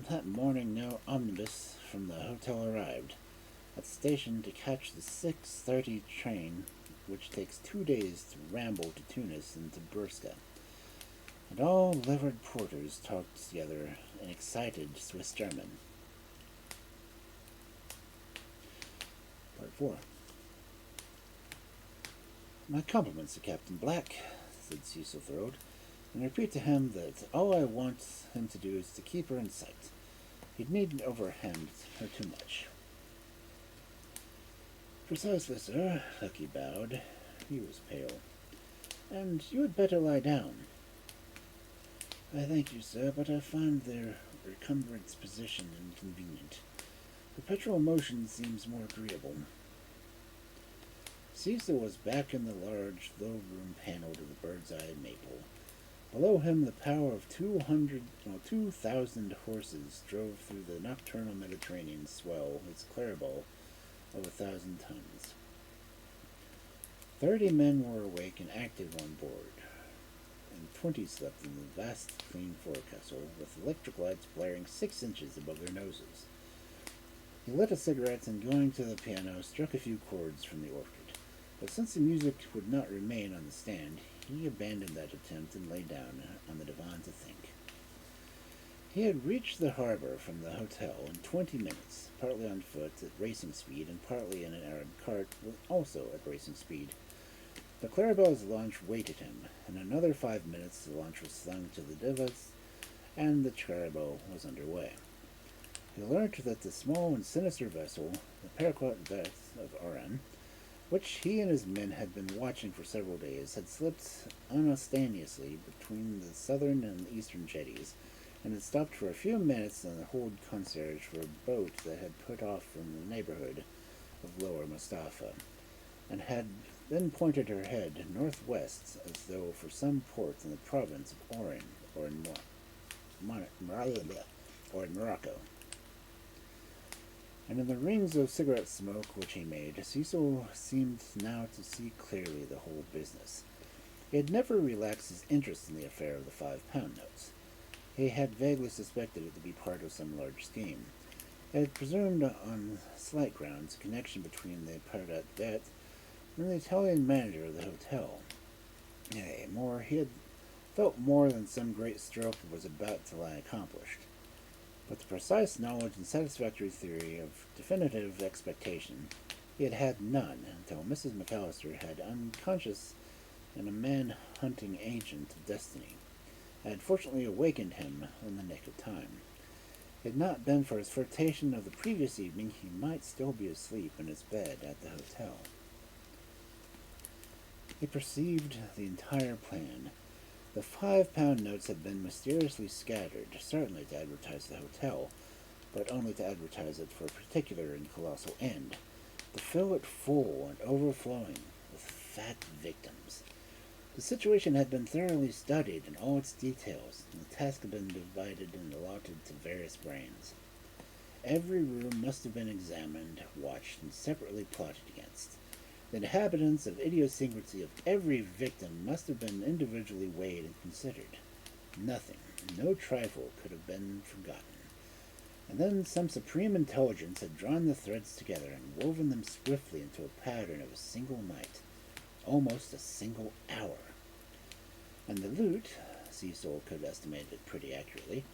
That morning no omnibus from the hotel arrived at the station to catch the 6:30 train, which takes 2 days to ramble to Tunis and to Burska, and all livered porters talked together in excited Swiss German. Part 4. "My compliments to Captain Black," said Cecil Thorold, "and repeat to him that all I want him to do is to keep her in sight. He needn't overhand her too much." "Precisely, sir," Lucky bowed. He was pale. "And you had better lie down." "I thank you, sir, but I find their recumbent position inconvenient. Perpetual motion seems more agreeable." Cecil was back in the large, low-room paneled of the bird's-eye maple. Below him, the power of 2,000 horses drove through the nocturnal Mediterranean swell its claribel of 1,000 tons. 30 men were awake and active on board, and 20 slept in the vast, clean forecastle, with electric lights blaring 6 inches above their noses. He lit a cigarette and, going to the piano, struck a few chords from the orchard. But since the music would not remain on the stand, he abandoned that attempt and lay down on the divan to think. He had reached the harbor from the hotel in 20 minutes, partly on foot at racing speed and partly in an Arab cart, also at racing speed. The Claribel's launch waited him. In another 5 minutes the launch was slung to the davits, and the Claribel was under way. He learnt that the small and sinister vessel, the Paraquat Veth of Oran, which he and his men had been watching for several days, had slipped unostentatiously between the southern and eastern jetties, and had stopped for a few minutes in the hold concierge for a boat that had put off from the neighborhood of Lower Mustafa, and had then pointed her head northwest as though for some port in the province of Oran, or in Morocco. And in the rings of cigarette smoke which he made, Cecil seemed now to see clearly the whole business. He had never relaxed his interest in the affair of the £5 notes. He had vaguely suspected it to be part of some large scheme. He had presumed on slight grounds a connection between the Paradise debt and the Italian manager of the hotel. Nay, more, he had felt more than some great stroke was about to lie accomplished. But the precise knowledge and satisfactory theory of definitive expectation he had had none until Mrs. McAllister had unconscious and a man-hunting agent of destiny had fortunately awakened him in the nick of time. Had it not been for his flirtation of the previous evening, he might still be asleep in his bed at the hotel. He perceived the entire plan. The £5 notes had been mysteriously scattered, certainly to advertise the hotel, but only to advertise it for a particular and colossal end, to fill it full and overflowing with fat victims. The situation had been thoroughly studied in all its details, and the task had been divided and allotted to various brains. Every room must have been examined, watched, and separately plotted against. The inhabitants of idiosyncrasy of every victim must have been individually weighed and considered. Nothing, no trifle could have been forgotten. And then some supreme intelligence had drawn the threads together and woven them swiftly into a pattern of a single night, almost a single hour. And the loot, Cecil could estimate it pretty accurately,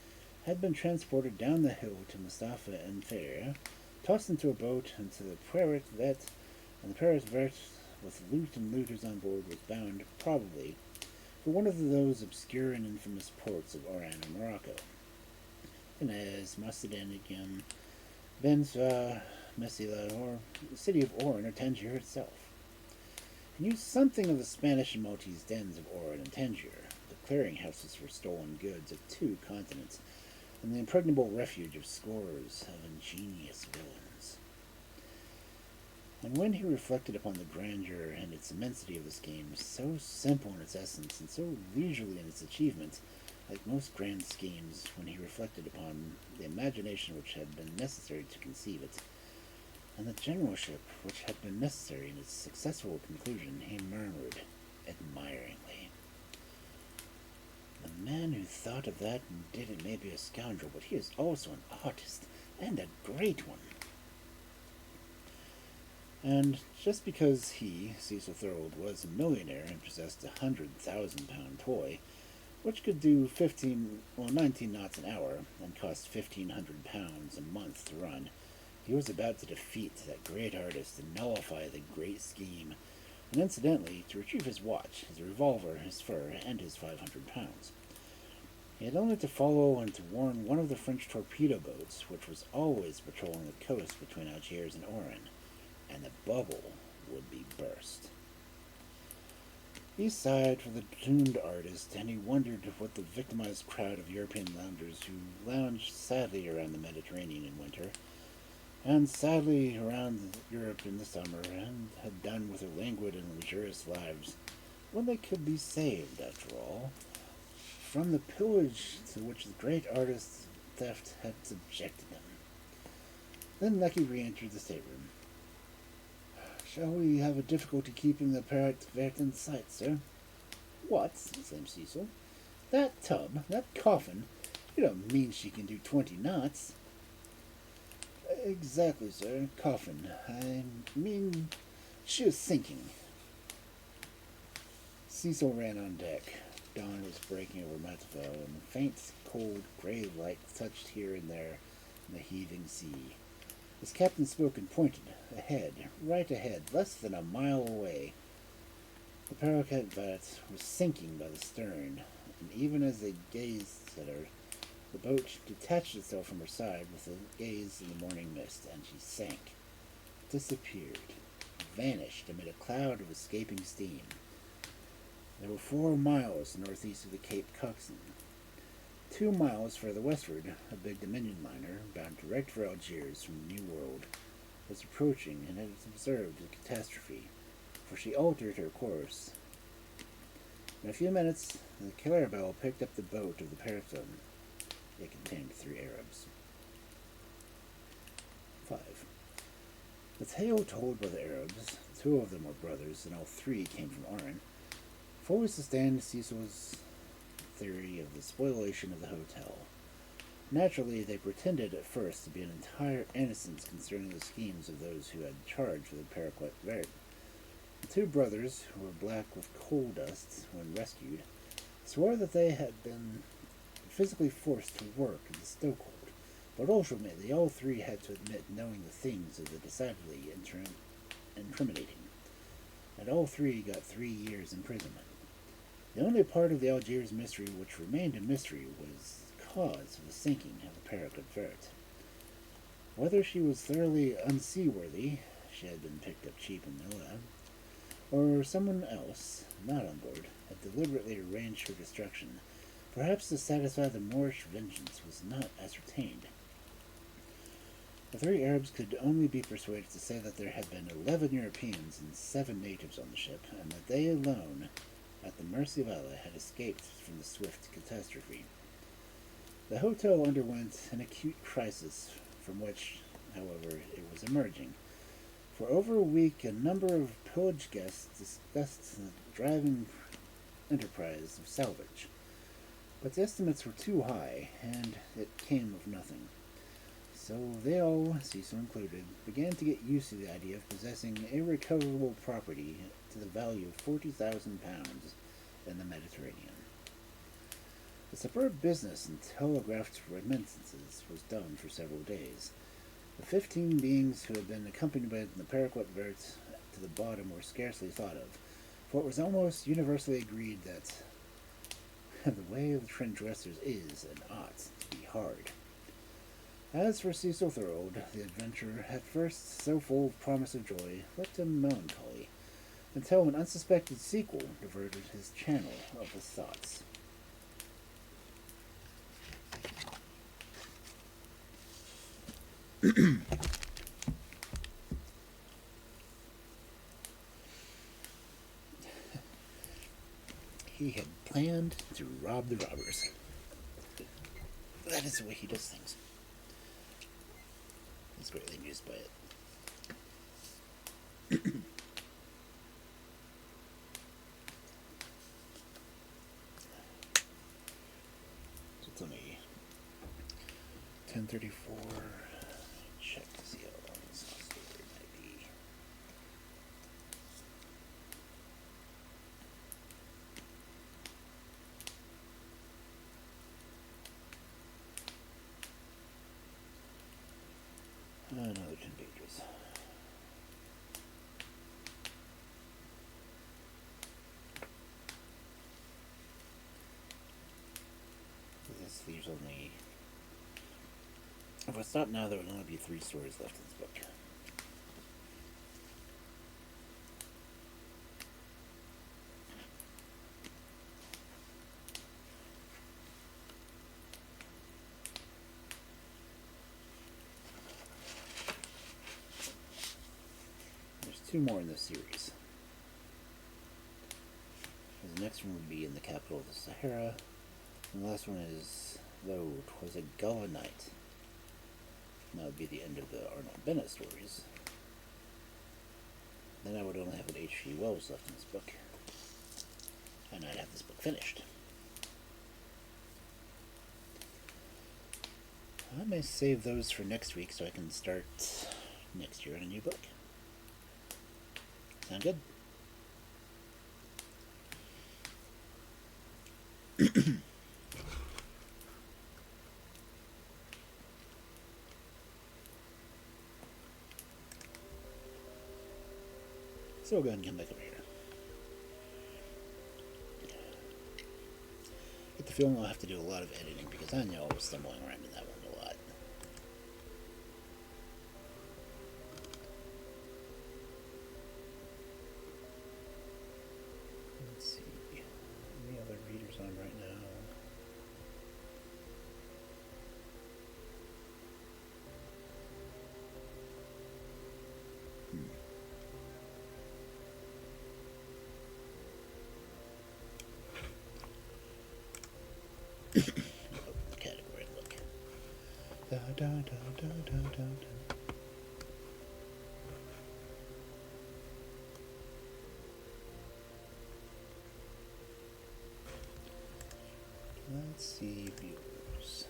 had been transported down the hill to Mustafa and Feria, tossed into a boat into the Prairie Vet, and the Paris Vert, with loot and looters on board, was bound, probably, for one of those obscure and infamous ports of Oran and Morocco. Fez, Macedonium, Bensva, Messila, or the city of Oran or Tangier itself. He knew something of the Spanish and Maltese dens of Oran and Tangier, the clearinghouses for stolen goods of 2 continents, and the impregnable refuge of scores of ingenious villains. And when he reflected upon the grandeur and its immensity of the scheme, so simple in its essence and so leisurely in its achievement, like most grand schemes, when he reflected upon the imagination which had been necessary to conceive it, and the generalship which had been necessary in its successful conclusion, he murmured admiringly, "The man who thought of that and did it may be a scoundrel, but he is also an artist, and a great one." And just because he, Cecil Thorold, was a millionaire and possessed £100,000 toy, which could do 19 knots an hour and cost £1,500 a month to run, he was about to defeat that great artist and nullify the great scheme, and incidentally to retrieve his watch, his revolver, his fur, and his £500. He had only to follow and to warn one of the French torpedo boats, which was always patrolling the coast between Algiers and Oran, and the bubble would be burst. He sighed for the doomed artist, and he wondered what the victimized crowd of European loungers who lounged sadly around the Mediterranean in winter, and sadly around Europe in the summer, and had done with their languid and luxurious lives, when they could be saved, after all, from the pillage to which the great artist's theft had subjected them. Then Lecky re-entered the stateroom. "Shall we have a difficulty keeping the Parrot Vert in sight, sir?" "What?" exclaimed Cecil. "That tub? That coffin? You don't mean she can do 20 knots?" "Exactly, sir. Coffin. I mean, she is sinking." Cecil ran on deck. Dawn was breaking over Matavelle, and the faint, cold, gray light touched here and there in the heaving sea. His captain spoke and pointed. Ahead, right ahead, less than a mile away. The Paroquet Vat was sinking by the stern, and even as they gazed at her, the boat detached itself from her side with a gaze in the morning mist, and she sank, disappeared, vanished amid a cloud of escaping steam. They were 4 miles northeast of the Cape Coxswain. 2 miles further westward, a big Dominion liner, bound direct for Algiers from the New World, was approaching and had observed the catastrophe, for she altered her course. In a few minutes, the Clarabelle picked up the boat of the Parathon. It contained 3 Arabs. 5. The tale told by the Arabs, 2 of them were brothers, and all 3 came from Oran, fully sustained Cecil's theory of the spoliation of the hotel. Naturally, they pretended at first to be in entire innocence concerning the schemes of those who had charge of the Paraquet Vert. The 2 brothers, who were black with coal dust when rescued, swore that they had been physically forced to work in the stokehold, but ultimately all 3 had to admit knowing the things of the decidedly incriminating, and all 3 got 3 years' imprisonment. The only part of the Algiers mystery which remained a mystery was the cause of the sinking of the Paraquet Vert. Whether she was thoroughly unseaworthy, she had been picked up cheap in Manila, or someone else, not on board, had deliberately arranged her destruction, perhaps to satisfy the Moorish vengeance, was not ascertained. The 3 Arabs could only be persuaded to say that there had been 11 Europeans and 7 natives on the ship, and that they alone, at the mercy of Allah, had escaped from the swift catastrophe. The hotel underwent an acute crisis, from which, however, it was emerging. For over a week, a number of pillaged guests discussed the driving enterprise of salvage. But the estimates were too high, and it came of nothing. So they all, Cecil included, began to get used to the idea of possessing irrecoverable property to the value of £40,000 in the Mediterranean. The superb business in telegraphed remittances was done for several days. The 15 beings who had been accompanied by the Paraquet Vert to the bottom were scarcely thought of, for it was almost universally agreed that the way of the transgressors is and ought to be hard. As for Cecil Thorold, the adventure, at first so full of promise of joy, left him melancholy, until an unsuspected sequel diverted his channel of his thoughts. He had planned to rob the robbers. That is the way he does things. He's greatly amused by it. So it's only 10:34. Check to see how long this story might be. Another 10 pages. This leaves only... If I stop now, there would only be 3 stories left in this book. There's 2 more in this series. The next one would be in the capital of the Sahara. And the last one is, though 'twas a gala night. And that would be the end of the Arnold Bennett stories. Then I would only have an H.G. Wells left in this book. And I'd have this book finished. I may save those for next week so I can start next year on a new book. Sound good? So we'll go ahead and come back over here. Get the feeling I'll have to do a lot of editing because I know I was stumbling around in that one a lot. Category look. Da, da, da, da, da, da, da. Let's see viewers.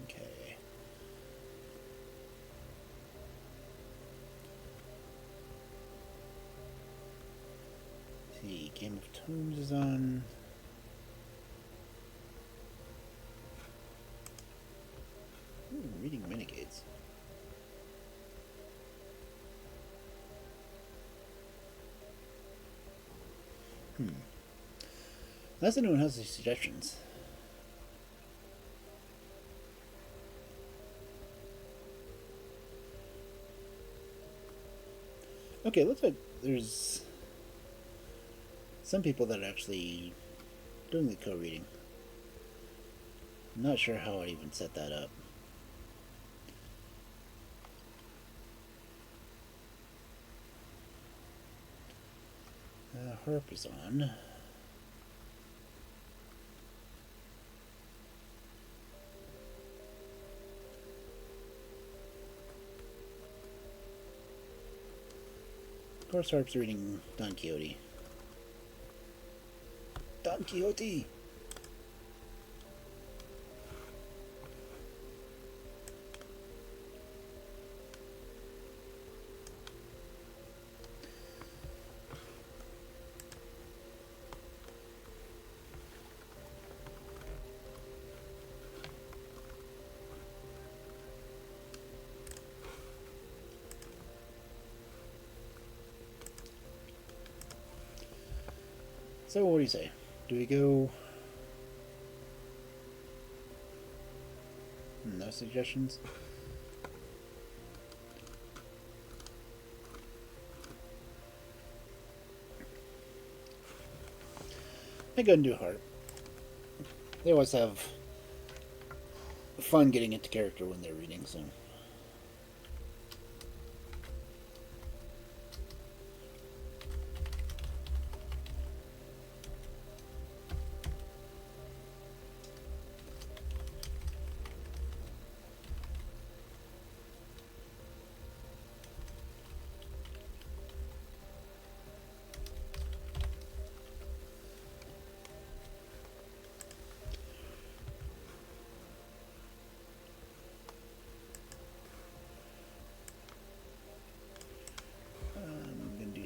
Okay. See, Game of Tomes is on. Ooh, reading renegades. Unless anyone has any suggestions. Okay, looks like there's some people that are actually doing the co-reading. I'm not sure how I even set that up. Harp is on. Of course, Harp's reading Don Quixote. Don Quixote! So, what do you say? Do we go... No suggestions? I go and do Heart. They always have fun getting into character when they're reading, so...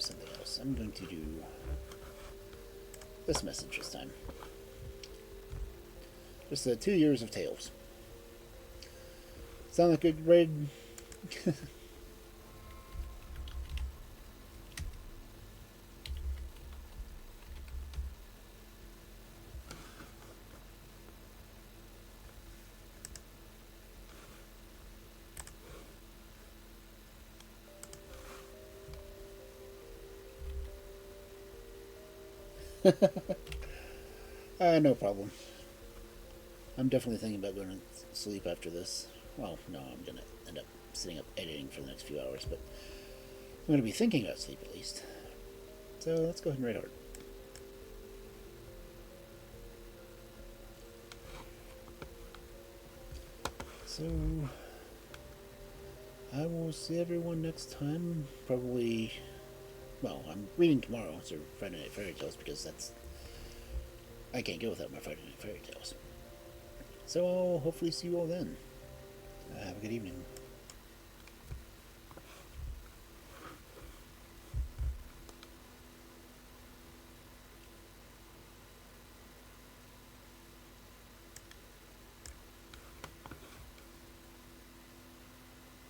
something else. I'm going to do this message this time. Just 2 years of Tales. Sound like a good raid? No problem. I'm definitely thinking about going to sleep after this. Well, no, I'm going to end up sitting up editing for the next few hours, but I'm going to be thinking about sleep at least. So let's go ahead and raid hard. So I will see everyone next time. Probably, well, I'm reading tomorrow, so Friday Night Fairy Tales, because I can't go without my Friday Night Fairy Tales. So I'll hopefully see you all then. Have a good evening.